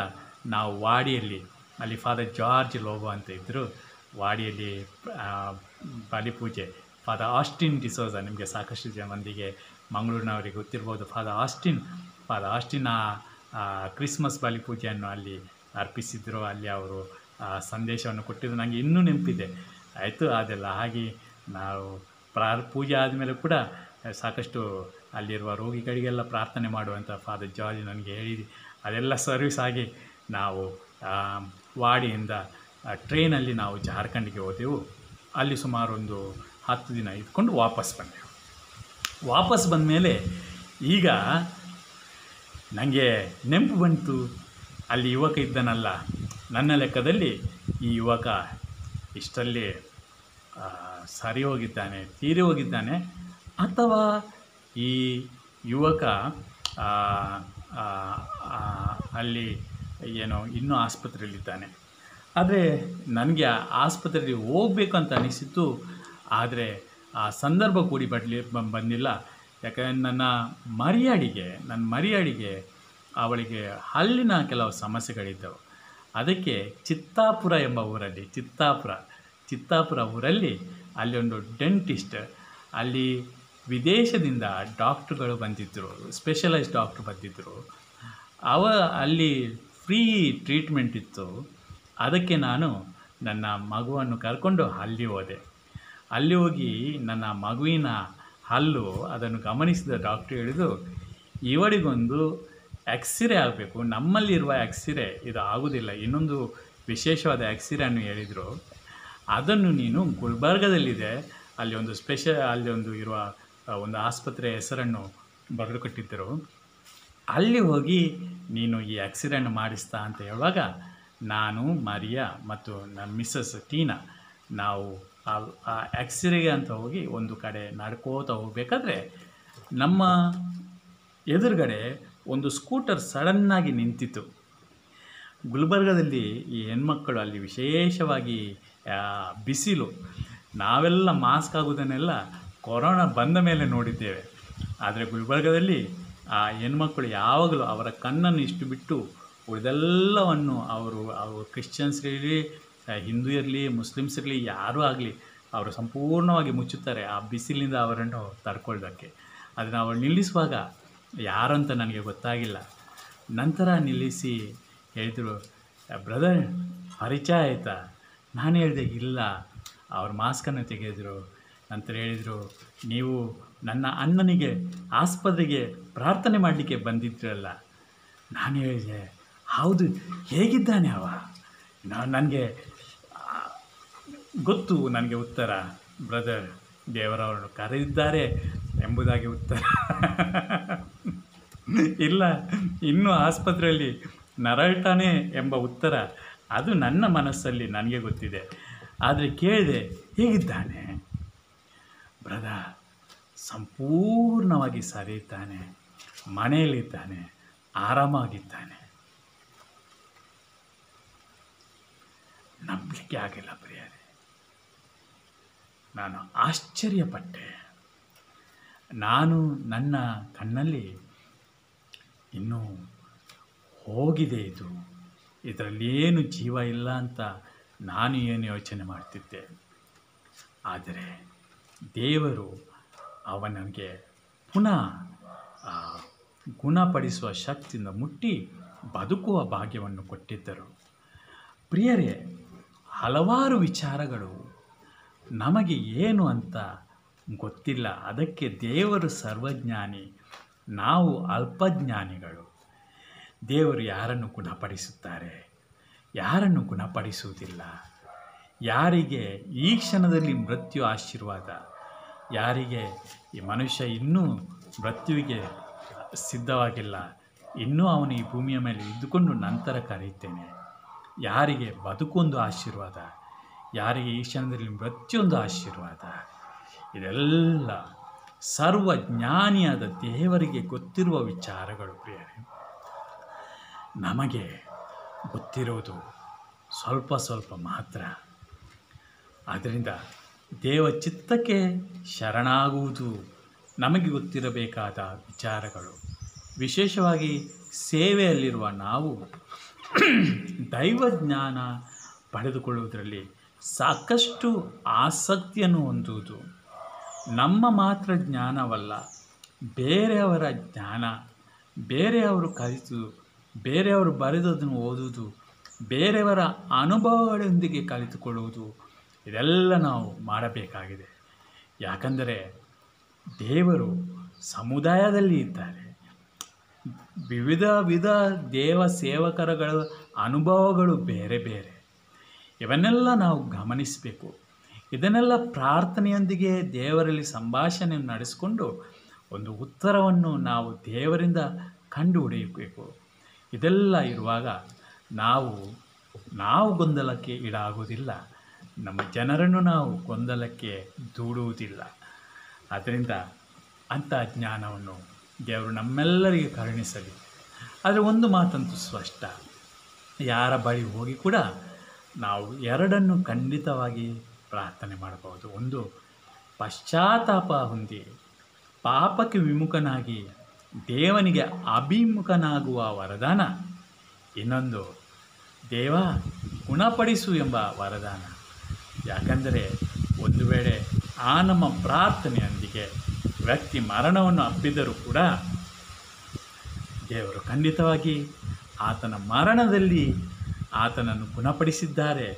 ನಾವು ವಾಡಿಯಲ್ಲಿ, ಅಲ್ಲಿ ಫಾದರ್ ಜಾರ್ಜ್ ಲೋಬೋ ಅಂತ ಇದ್ದರು, ವಾಡಿಯಲ್ಲಿ ಬಲಿಪೂಜೆ. ಫಾದರ್ ಆಸ್ಟಿನ್ ಡಿಸೋಜ, ನಿಮಗೆ ಸಾಕಷ್ಟು ಮಂದಿಗೆ ಮಂಗಳೂರಿನವರಿಗೆ ಗೊತ್ತಿರ್ಬೋದು. ಫಾದರ್ ಆಸ್ಟಿನ್ ಕ್ರಿಸ್ಮಸ್ ಬಲಿಪೂಜೆಯನ್ನು ಅಲ್ಲಿ ಅರ್ಪಿಸಿದ್ರು. ಅಲ್ಲಿ ಅವರು ಸಂದೇಶವನ್ನು ಕೊಟ್ಟಿದ್ದು ನನಗೆ ಇನ್ನೂ ನೆನಪಿದೆ. ಆಯಿತು, ಅದೆಲ್ಲ ಹಾಗೆ ನಾವು ಪೂಜೆ ಆದಮೇಲೆ ಕೂಡ ಸಾಕಷ್ಟು ಅಲ್ಲಿರುವ ರೋಗಿಗಳಿಗೆಲ್ಲ ಪ್ರಾರ್ಥನೆ ಮಾಡುವಂಥ ಫಾದರ್ ಜಾರ್ಜ್ ನನಗೆ ಹೇಳಿದ್ದು. ಅದೆಲ್ಲ ಸರ್ವಿಸ್ ಆಗಿ ನಾವು ವಾಡಿಯಿಂದ ಟ್ರೈನಲ್ಲಿ ನಾವು ಜಾರ್ಖಂಡ್ಗೆ ಹೋದೆವು. ಅಲ್ಲಿ ಸುಮಾರು ಒಂದು 10 ದಿನ ಇದ್ಕೊಂಡು ವಾಪಸ್ ಬಂದೆವು. ವಾಪಸ್ ಬಂದ ಮೇಲೆ ಈಗ ನನಗೆ ನೆನಪು ಬಂತು, ಅಲ್ಲಿ ಯುವಕ ಇದ್ದನಲ್ಲ, ನನ್ನ ಲೆಕ್ಕದಲ್ಲಿ ಈ ಯುವಕ ಇಷ್ಟರಲ್ಲಿ ಸರಿ ಹೋಗಿದ್ದಾನೆ, ತೀರಿ ಹೋಗಿದ್ದಾನೆ, ಅಥವಾ ಈ ಯುವಕ ಅಲ್ಲಿ ಏನೋ ಇನ್ನೂ ಆಸ್ಪತ್ರೆಯಲ್ಲಿದ್ದಾನೆ. ಆದರೆ ನನಗೆ ಆಸ್ಪತ್ರೆಗೆ ಹೋಗಬೇಕು ಅಂತ ಅನಿಸಿತ್ತು, ಆದರೆ ಆ ಸಂದರ್ಭ ಕೂಡಿ ಬಂದಿಲ್ಲ. ಯಾಕಂದರೆ ನನ್ನ ಮರಿಯಾಡಿಗೆ ಅವಳಿಗೆ ಹಲ್ಲಿನ ಕೆಲವು ಸಮಸ್ಯೆಗಳಿದ್ದವು. ಅದಕ್ಕೆ ಚಿತ್ತಾಪುರ ಎಂಬ ಊರಲ್ಲಿ, ಚಿತ್ತಾಪುರ ಊರಲ್ಲಿ ಅಲ್ಲಿ ಒಂದು ಡೆಂಟಿಸ್ಟ್, ಅಲ್ಲಿ ವಿದೇಶದಿಂದ ಡಾಕ್ಟ್ರುಗಳು ಬಂದಿದ್ದರು, ಸ್ಪೆಷಲೈಸ್ಡ್ ಡಾಕ್ಟ್ರು ಬಂದಿದ್ದರು. ಅಲ್ಲಿ ಫ್ರೀ ಟ್ರೀಟ್ಮೆಂಟ್ ಇತ್ತು. ಅದಕ್ಕೆ ನಾನು ನನ್ನ ಮಗುವನ್ನು ಕರ್ಕೊಂಡು ಅಲ್ಲಿ ಹೋದೆ. ಅಲ್ಲಿ ಹೋಗಿ ನನ್ನ ಮಗುವಿನ ಹಲ್ಲು ಅದನ್ನು ಗಮನಿಸಿದ ಡಾಕ್ಟ್ರು ಹೇಳಿದು, ಇವಳಿಗೊಂದು ಎಕ್ಸ್ರೇ ಆಗಬೇಕು, ನಮ್ಮಲ್ಲಿರುವ ಎಕ್ಸ್ರೇ ಇದು ಆಗೋದಿಲ್ಲ, ಇನ್ನೊಂದು ವಿಶೇಷವಾದ ಎಕ್ಸ್ರೇಯನ್ನು ಹೇಳಿದರು. ಅದನ್ನು ನೀನು ಗುಲ್ಬರ್ಗದಲ್ಲಿದೆ, ಅಲ್ಲಿ ಒಂದು ಇರುವ ಒಂದು ಆಸ್ಪತ್ರೆ ಹೆಸರನ್ನು ಬರೆದು ಕೊಟ್ಟಿದ್ದರು. ಅಲ್ಲಿ ಹೋಗಿ ನೀನು ಈ ಆಕ್ಸಿಡೆಂಟ್ ಮಾಡಿಸ್ತಾ ಅಂತ ಹೇಳುವಾಗ ನಾನು ಮರಿಯಾ ಮತ್ತು ನನ್ನ ಮಿಸ್ಸಸ್ ಟೀನಾ ನಾವು ಆ ಆಕ್ಸಿರೆಗೆ ಅಂತ ಹೋಗಿ ಒಂದು ಕಡೆ ನಡ್ಕೋತ ಹೋಗಬೇಕಾದ್ರೆ ನಮ್ಮ ಎದುರುಗಡೆ ಒಂದು ಸ್ಕೂಟರ್ ಸಡನ್ನಾಗಿ ನಿಂತಿತು. ಗುಲ್ಬರ್ಗದಲ್ಲಿ ಈ ಹೆಣ್ಮಕ್ಕಳು ಅಲ್ಲಿ ವಿಶೇಷವಾಗಿ ಬಿಸಿಲು, ನಾವೆಲ್ಲ ಮಾಸ್ಕ್ ಆಗೋದನ್ನೆಲ್ಲ ಕೊರೋನಾ ಬಂದ ಮೇಲೆ ನೋಡಿದ್ದೇವೆ. ಆದರೆ ಗುಲ್ಬರ್ಗದಲ್ಲಿ ಆ ಹೆಣ್ಮಕ್ಕಳು ಯಾವಾಗಲೂ ಅವರ ಕಣ್ಣನ್ನು ಇಷ್ಟು ಬಿಟ್ಟು ಉಳಿದೆಲ್ಲವನ್ನು ಅವರು ಕ್ರಿಶ್ಚಿಯನ್ಸ್ ಇರಲಿ, ಹಿಂದೂ ಇರಲಿ, ಮುಸ್ಲಿಮ್ಸ್ ಇರಲಿ, ಯಾರೂ ಆಗಲಿ ಅವರು ಸಂಪೂರ್ಣವಾಗಿ ಮುಚ್ಚುತ್ತಾರೆ ಆ ಬಿಸಿಲಿನಿಂದ ಅವರನ್ನು ತಡ್ಕೊಳ್ಳೋದಕ್ಕೆ. ಅದನ್ನು ಅವಳು ನಿಲ್ಲಿಸುವಾಗ ಯಾರಂತ ನನಗೆ ಗೊತ್ತಾಗಿಲ್ಲ. ನಂತರ ನಿಲ್ಲಿಸಿ ಹೇಳಿದರು, ಬ್ರದರ್ ಪರಿಚಯ ಆಯಿತಾ? ನಾನು ಹೇಳಿದೆ ಇಲ್ಲ. ಅವ್ರು ಮಾಸ್ಕನ್ನು ತೆಗೆದರು. ನಂತರ ಹೇಳಿದರು, ನೀವು ನನ್ನ ಅಣ್ಣನಿಗೆ ಆಸ್ಪತ್ರೆಗೆ ಪ್ರಾರ್ಥನೆ ಮಾಡಲಿಕ್ಕೆ ಬಂದಿದ್ರಲ್ಲ. ನಾನು ಹೇಳಿದೆ, ಹೌದು, ಹೇಗಿದ್ದಾನೆ ಅವ? ನನಗೆ ಗೊತ್ತು, ನನಗೆ ಉತ್ತರ, ಬ್ರದರ್ ದೇವರವರನ್ನು ಕರೆದಿದ್ದಾರೆ ಎಂಬುದಾಗಿ ಉತ್ತರ. ಇಲ್ಲ, ಇನ್ನೂ ಆಸ್ಪತ್ರೆಯಲ್ಲಿ ನರಳ್ತಾನೆ ಎಂಬ ಉತ್ತರ ಅದು ನನ್ನ ಮನಸ್ಸಲ್ಲಿ ನನಗೆ ಗೊತ್ತಿದೆ. ಆದರೆ ಕೇಳಿದೆ, ಹೇಗಿದ್ದಾನೆ? ಬ್ರದರ್ ಸಂಪೂರ್ಣವಾಗಿ ಸರಿ ಇದ್ದಾನೆ, ಮನೆಯಲ್ಲಿದ್ದಾನೆ, ಆರಾಮಾಗಿದ್ದಾನೆ. ನಂಬಲಿಕ್ಕೆ ಆಗಿಲ್ಲ ಪ್ರಿಯರೇ. ನಾನು ಆಶ್ಚರ್ಯಪಟ್ಟೆ. ನಾನು ನನ್ನ ಕಣ್ಣಲ್ಲಿ ಇನ್ನೂ ಹೋಗಿದೆ, ಇದರಲ್ಲಿ ಏನು ಜೀವ ಇಲ್ಲ ಅಂತ ನಾನು ಏನು ಯೋಚನೆ ಮಾಡ್ತಿದ್ದೆ. ಆದರೆ ದೇವರು ಅವನಿಗೆ ಪುನಃ ಗುಣಪಡಿಸುವ ಶಕ್ತಿಯಿಂದ ಮುಟ್ಟಿ ಬದುಕುವ ಭಾಗ್ಯವನ್ನು ಕೊಟ್ಟಿದ್ದರು. ಪ್ರಿಯರೇ, ಹಲವಾರು ವಿಚಾರಗಳು ನಮಗೆ ಏನು ಅಂತ ಗೊತ್ತಿಲ್ಲ. ಅದಕ್ಕೆ ದೇವರು ಸರ್ವಜ್ಞಾನಿ, ನಾವು ಅಲ್ಪಜ್ಞಾನಿಗಳು. ದೇವರು ಯಾರನ್ನು ಗುಣಪಡಿಸುತ್ತಾರೆ, ಯಾರನ್ನು ಗುಣಪಡಿಸುವುದಿಲ್ಲ. ಯಾರಿಗೆ ಈ ಕ್ಷಣದಲ್ಲಿ ಮೃತ್ಯು ಆಶೀರ್ವಾದ, ಯಾರಿಗೆ ಈ ಮನುಷ್ಯ ಇನ್ನೂ ಮೃತ್ಯುವಿಗೆ ಸಿದ್ಧವಾಗಿಲ್ಲ, ಇನ್ನೂ ಅವನು ಈ ಭೂಮಿಯ ಮೇಲೆ ಇದ್ದುಕೊಂಡು ನಂತರ ಕರೆಯುತ್ತೇನೆ. ಯಾರಿಗೆ ಬದುಕೊಂದು ಆಶೀರ್ವಾದ, ಯಾರಿಗೆ ಈ ಕ್ಷಣದಲ್ಲಿ ಮೃತ್ಯೊಂದು ಆಶೀರ್ವಾದ. ಇದೆಲ್ಲ ಸರ್ವಜ್ಞಾನಿಯಾದ ದೇವರಿಗೆ ಗೊತ್ತಿರುವ ವಿಚಾರಗಳು ಪ್ರಿಯರೇ. ನಮಗೆ ಗೊತ್ತಿರುವುದು ಸ್ವಲ್ಪ ಸ್ವಲ್ಪ ಮಾತ್ರ. ಆದ್ದರಿಂದ ದೇವ ಚಿತ್ತಕ್ಕೆ ಶರಣಾಗುವುದು ನಮಗೆ ಗೊತ್ತಿರಬೇಕಾದ ವಿಚಾರಗಳು. ವಿಶೇಷವಾಗಿ ಸೇವೆಯಲ್ಲಿರುವ ನಾವು ದೈವಜ್ಞಾನ ಪಡೆದುಕೊಳ್ಳುವುದರಲ್ಲಿ ಸಾಕಷ್ಟು ಆಸಕ್ತಿಯನ್ನು ಹೊಂದುವುದು. ನಮ್ಮ ಮಾತ್ರ ಜ್ಞಾನವಲ್ಲ, ಬೇರೆಯವರ ಜ್ಞಾನ, ಬೇರೆಯವರು ಕಲಿತು, ಬೇರೆಯವರು ಬರೆದದನ್ನು ಓದುವುದು, ಬೇರೆಯವರ ಅನುಭವಗಳೊಂದಿಗೆ ಕಲಿತುಕೊಳ್ಳುವುದು, ಇದೆಲ್ಲ ನಾವು ಮಾಡಬೇಕಾಗಿದೆ. ಯಾಕಂದರೆ ದೇವರು ಸಮುದಾಯದಲ್ಲಿ ಇದ್ದಾರೆ. ವಿಧ ದೇವ ಸೇವಕರುಗಳ ಅನುಭವಗಳು ಬೇರೆ ಬೇರೆ. ಇವನ್ನೆಲ್ಲ ನಾವು ಗಮನಿಸಬೇಕು. ಇದನ್ನೆಲ್ಲ ಪ್ರಾರ್ಥನೆಯೊಂದಿಗೆ ದೇವರಲ್ಲಿ ಸಂಭಾಷಣೆಯನ್ನು ನಡೆಸಿಕೊಂಡು ಒಂದು ಉತ್ತರವನ್ನು ನಾವು ದೇವರಿಂದ ಕಂಡುಹಿಡಿಯಬೇಕು. ಇದೆಲ್ಲ ಇರುವಾಗ ನಾವು ಗೊಂದಲಕ್ಕೆ ಈಡಾಗುವುದಿಲ್ಲ, ನಮ್ಮ ಜನರನ್ನು ನಾವು ಗೊಂದಲಕ್ಕೆ ದೂಡುವುದಿಲ್ಲ. ಆದ್ದರಿಂದ ಅಂಥ ಜ್ಞಾನವನ್ನು ದೇವರು ನಮ್ಮೆಲ್ಲರಿಗೆ ಕರುಣಿಸಲಿ. ಆದರೆ ಒಂದು ಮಾತಂತೂ ಸ್ಪಷ್ಟ, ಯಾರ ಬಳಿ ಹೋಗಿ ಕೂಡ ನಾವು ಎರಡನ್ನು ಖಂಡಿತವಾಗಿ ಪ್ರಾರ್ಥನೆ ಮಾಡಬಹುದು. ಒಂದು, ಪಶ್ಚಾತ್ತಾಪ ಹೊಂದಿ ಪಾಪಕ್ಕೆ ವಿಮುಖನಾಗಿ ದೇವನಿಗೆ ಅಭಿಮುಖನಾಗುವ ವರದಾನ. ಇನ್ನೊಂದು, ದೇವ ಗುಣಪಡಿಸು ಎಂಬ ವರದಾನ. ಯಾಕಂದರೆ ಒಂದು ವೇಳೆ ಆ ನಮ್ಮ ಪ್ರಾರ್ಥನೆಯೊಂದಿಗೆ ವ್ಯಕ್ತಿ ಮರಣವನ್ನು ಅಪ್ಪಿದರೂ ಕೂಡ ದೇವರು ಖಂಡಿತವಾಗಿ ಆತನ ಮರಣದಲ್ಲಿ ಆತನನ್ನು ಗುಣಪಡಿಸಿದ್ದಾರೆ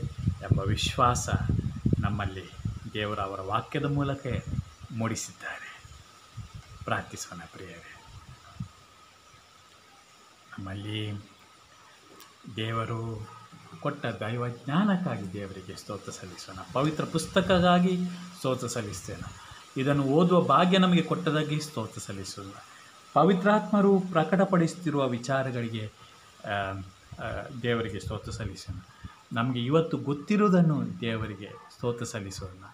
ಎಂಬ ವಿಶ್ವಾಸ ನಮ್ಮಲ್ಲಿ ದೇವರು ಅವರ ವಾಕ್ಯದ ಮೂಲಕ ಮೂಡಿಸಿದ್ದಾರೆ. ಪ್ರಾರ್ಥಿಸೋಣ ಪ್ರಿಯರೇ. ನಮ್ಮಲ್ಲಿ ದೇವರು ಕೊಟ್ಟ ದೈವಜ್ಞಾನಕ್ಕಾಗಿ ದೇವರಿಗೆ ಸ್ತೋತ್ರ ಸಲ್ಲಿಸೋಣ. ಪವಿತ್ರ ಪುಸ್ತಕಕ್ಕಾಗಿ ಸ್ತೋತ್ರ ಸಲ್ಲಿಸ್ತೇನೆ. ಇದನ್ನು ಓದುವ ಭಾಗ್ಯ ನಮಗೆ ಕೊಟ್ಟದಾಗಿ ಸ್ತೋತ್ರ ಸಲ್ಲಿಸೋಣ. ಪವಿತ್ರಾತ್ಮರು ಪ್ರಕಟಪಡಿಸುತ್ತಿರುವ ವಿಚಾರಗಳಿಗೆ ಆ, ದೇವರಿಗೆ ಸ್ತೋತ್ರ ಸಲ್ಲಿಸೋಣ. ನಮಗೆ ಇವತ್ತು ಗೊತ್ತಿರುವುದನ್ನು ದೇವರಿಗೆ ಸ್ತೋತ್ರ ಸಲ್ಲಿಸೋಣ.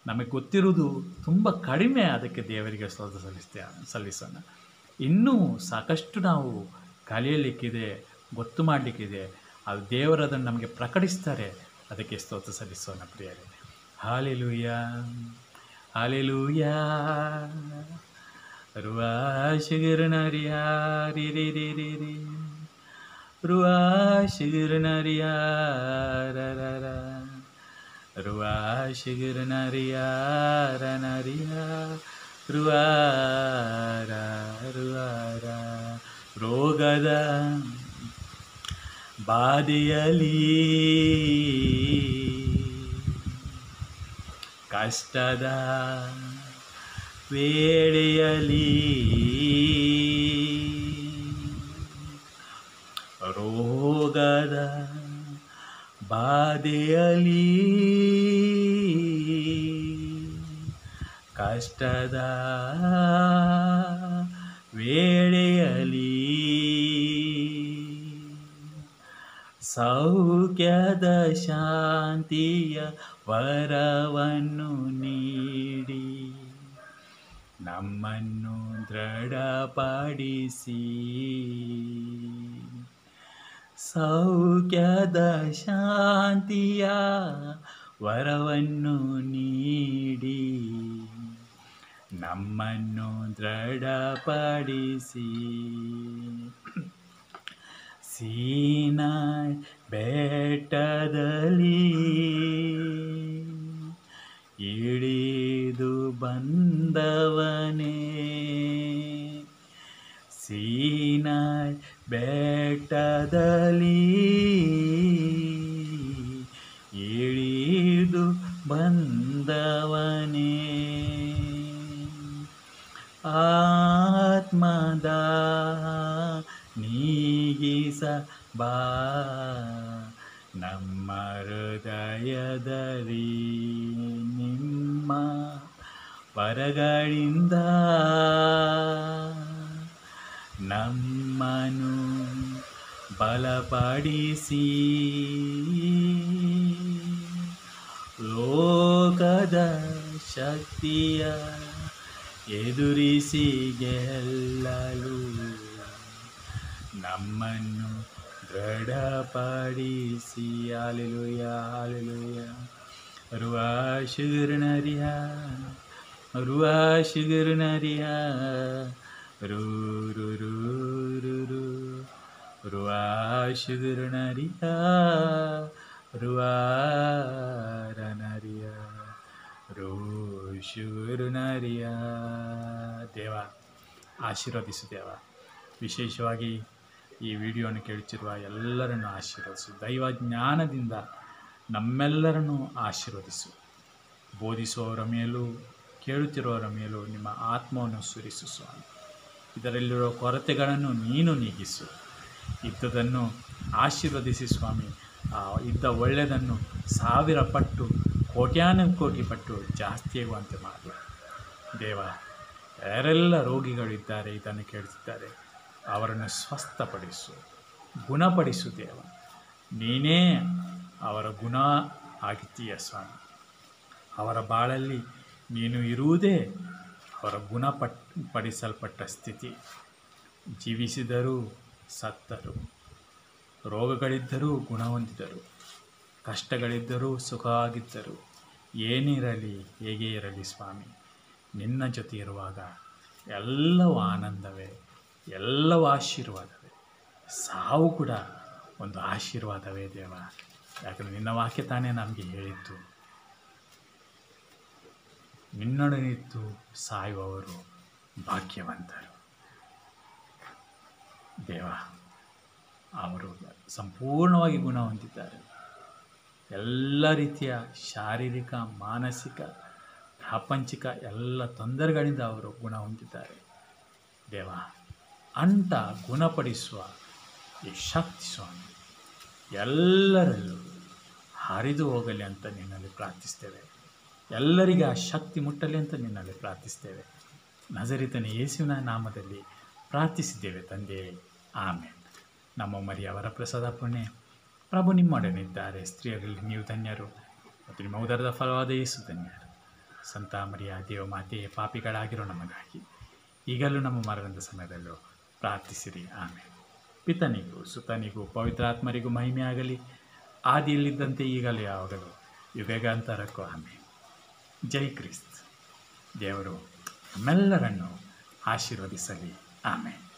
ನಮಗೆ ಗೊತ್ತಿರುವುದು ತುಂಬ ಕಡಿಮೆ, ಅದಕ್ಕೆ ದೇವರಿಗೆ ಸ್ತೋತ್ರ ಸಲ್ಲಿಸೋಣ. ಇನ್ನೂ ಸಾಕಷ್ಟು ನಾವು ಕಲಿಯಲಿಕ್ಕಿದೆ, ಗೊತ್ತು ಮಾಡಲಿಕ್ಕಿದೆ. ಅದು ದೇವರದನ್ನು ನಮಗೆ ಪ್ರಕಟಿಸ್ತಾರೆ, ಅದಕ್ಕೆ ಸ್ತೋತ್ರ ಸಲ್ಲಿಸೋಣ ಪ್ರಿಯರೇ. Hallelujah, hallelujah. ರುವಾಶಿಗಿರ್ನರಿಯಾ ರಿ ರಿ ರಿ ರಿ ರಿ, ರುವಾಶಿಗಿರ್ನರಿಯಾ ರ ರ ರ, ರುವಾಶಿಗಿರ್ನರಿಯಾ ರ ನರಿಯಾ, ರುವಾರ ರುವಾರ. ರೋಗದ ಬಾಧೆಯಲಿ, ಕಷ್ಟದ ವೇಳೆಯಲಿ, ರೋಗದ ಬಾಧೆಯಲಿ, ಕಷ್ಟದ ವೇಳೆಯಲಿ, ಸೌಖ್ಯದ ಶಾಂತಿಯ ವರವನ್ನು ನೀಡಿ ನಮ್ಮನ್ನು ದೃಢಪಡಿಸಿ, ಸೌಖ್ಯದ ಶಾಂತಿಯ ವರವನ್ನು ನೀಡಿ ನಮ್ಮನ್ನು ದೃಢಪಡಿಸಿ, ಸೀನಾಯ್ ಬೆಟ್ಟದಲ್ಲಿ ಇಳಿದು ಬಂದವನೇ, ಸೀನಾಯ್ ಬೆಟ್ಟದಲ್ಲಿ ಇಳಿದು ಬಂದವನೇ, ಆತ್ಮದ ನೀಗಿಸ ಬಾ ನಮ್ಮ ಹೃದಯದಲ್ಲಿ, ನಿಮ್ಮ ವರಗಳಿಂದ ನಮ್ಮನ್ನು ಬಲಪಡಿಸಿ, ಲೋಕದ ಶಕ್ತಿಯ ಎದುರಿಸಿ ಗೆಲ್ಲಲು ನಮ್ಮನ್ನು ದೃಢಪಡಿಸಿ. Hallelujah, hallelujah. ರುವಾಶಿಗಿರ್ನರಿಯಾ, ರುವಾಶಿಗಿರ್ನರಿಯಾ, ರು ರು ರು ರು ರು, ರುವಾಶಿಗಿರ್ನರಿಯಾ, ರುವಾರನರಿಯಾ, ರೋಶುರ್ನರಿಯಾ. ದೇವ ಆಶೀರ್ವದಿಸು ದೇವ. ವಿಶೇಷವಾಗಿ ಈ ವಿಡಿಯೋವನ್ನು ಕೇಳುತ್ತಿರುವ ಎಲ್ಲರನ್ನು ಆಶೀರ್ವದಿಸು. ದೈವ ಜ್ಞಾನದಿಂದ ನಮ್ಮೆಲ್ಲರನ್ನು ಆಶೀರ್ವದಿಸು. ಬೋಧಿಸುವವರ ಮೇಲೂ ಕೇಳುತ್ತಿರುವವರ ಮೇಲೂ ನಿಮ್ಮ ಆತ್ಮವನ್ನು ಸುರಿಸು ಸ್ವಾಮಿ. ಇದರಲ್ಲಿರುವ ಕೊರತೆಗಳನ್ನು ನೀನು ನೀಗಿಸು. ಇದ್ದದನ್ನು ಆಶೀರ್ವದಿಸಿ ಸ್ವಾಮಿ. ಇದ್ದ ಒಳ್ಳೆಯದನ್ನು 1000 ಪಟ್ಟು, ಕೋಟ್ಯಾನುಕೋಟಿ ಪಟ್ಟು ಜಾಸ್ತಿಯಾಗುವಂತೆ ಮಾಡು ದೇವ. ಯಾರೆಲ್ಲ ರೋಗಿಗಳಿದ್ದಾರೆ, ಇದನ್ನು ಕೇಳುತ್ತಿದ್ದಾರೆ, ಅವರನ್ನು ಸ್ವಸ್ಥಪಡಿಸು, ಗುಣಪಡಿಸು ದೇವ. ನೀನೇ ಅವರ ಗುಣ ಆಗಿದ್ದೀಯ ಸ್ವಾಮಿ. ಅವರ ಬಾಳಲ್ಲಿ ನೀನು ಇರುವುದೇ ಅವರ ಗುಣಪಡಿಸಲ್ಪಟ್ಟ ಸ್ಥಿತಿ. ಜೀವಿಸಿದರೂ ಸತ್ತರು, ರೋಗಗಳಿದ್ದರೂ ಗುಣ ಹೊಂದಿದರು, ಕಷ್ಟಗಳಿದ್ದರೂ ಸುಖವಾಗಿದ್ದರು. ಏನಿರಲಿ, ಹೇಗೆ ಇರಲಿ ಸ್ವಾಮಿ, ನಿನ್ನ ಜೊತೆ ಇರುವಾಗ ಎಲ್ಲವೂ ಆನಂದವೇ, ಎಲ್ಲವೂ ಆಶೀರ್ವಾದವೇ. ಸಾವು ಕೂಡ ಒಂದು ಆಶೀರ್ವಾದವೇ ದೇವ. ಯಾಕಂದರೆ ನಿನ್ನ ವಾಕ್ಯ ತಾನೇ ನಮಗೆ ಹೇಳಿತ್ತು, ನಿನ್ನೊಡನಿತ್ತು ಸಾಯುವವರು ಭಾಗ್ಯವಂತರು. ದೇವ, ಅವರು ಸಂಪೂರ್ಣವಾಗಿ ಗುಣ ಹೊಂದಿದ್ದಾರೆ. ಎಲ್ಲ ರೀತಿಯ ಶಾರೀರಿಕ, ಮಾನಸಿಕ, ಪ್ರಾಪಂಚಿಕ ಎಲ್ಲ ತೊಂದರೆಗಳಿಂದ ಅವರು ಗುಣ ಹೊಂದಿದ್ದಾರೆ. ದೇವ, ಅಂಥ ಗುಣಪಡಿಸುವ ಈ ಶಕ್ತಿ ಸ್ವಾಮಿ ಎಲ್ಲರಲ್ಲೂ ಹರಿದು ಹೋಗಲಿ ಅಂತ ನಿನ್ನಲ್ಲಿ ಪ್ರಾರ್ಥಿಸ್ತೇವೆ. ಎಲ್ಲರಿಗೆ ಆ ಶಕ್ತಿ ಮುಟ್ಟಲಿ ಅಂತ ನಿನ್ನಲ್ಲಿ ಪ್ರಾರ್ಥಿಸ್ತೇವೆ. ನಜರೇತಿನ ಯೇಸುವಿನ ನಾಮದಲ್ಲಿ ಪ್ರಾರ್ಥಿಸಿದ್ದೇವೆ ತಂದೆಯೇ, ಆಮೇನ್. ನಮ್ಮ ಮರಿಯ ವರಪ್ರಸಾದ ಪುಣ್ಯ, ಪ್ರಭು ನಿಮ್ಮೊಡನಿದ್ದಾರೆ, ಸ್ತ್ರೀಯರಲ್ಲಿ ನೀವು ಧನ್ಯರು ಮತ್ತು ನಿಮ್ಮ ಉದರದ ಫಲವಾದ ಯೇಸು ಧನ್ಯರು. ಸಂತ ಮರಿಯ ದೇವಮಾತೆಯೇ, ಪಾಪಿಗಳಾಗಿರೋ ನಮಗಾಗಿ ಈಗಲೂ ನಮ್ಮ ಮರಣದ ಸಮಯದಲ್ಲೂ ಪ್ರಾರ್ಥಿಸಿರಿ, ಆಮೇಲೆ. ಪಿತನಿಗೂ ಸುತನಿಗೂ ಪವಿತ್ರಾತ್ಮರಿಗೂ ಮಹಿಮೆ ಆಗಲಿ, ಆದಿಯಲ್ಲಿದ್ದಂತೆ ಈಗಲೂ ಯಾವಾಗಲೂ ಯುಗಗಾಂತರಕ್ಕೂ, ಆಮೇಲೆ. ಜೈ ಕ್ರಿಸ್ತ್. ದೇವರು ನಮ್ಮೆಲ್ಲರನ್ನು ಆಶೀರ್ವದಿಸಲಿ, ಆಮೇಲೆ.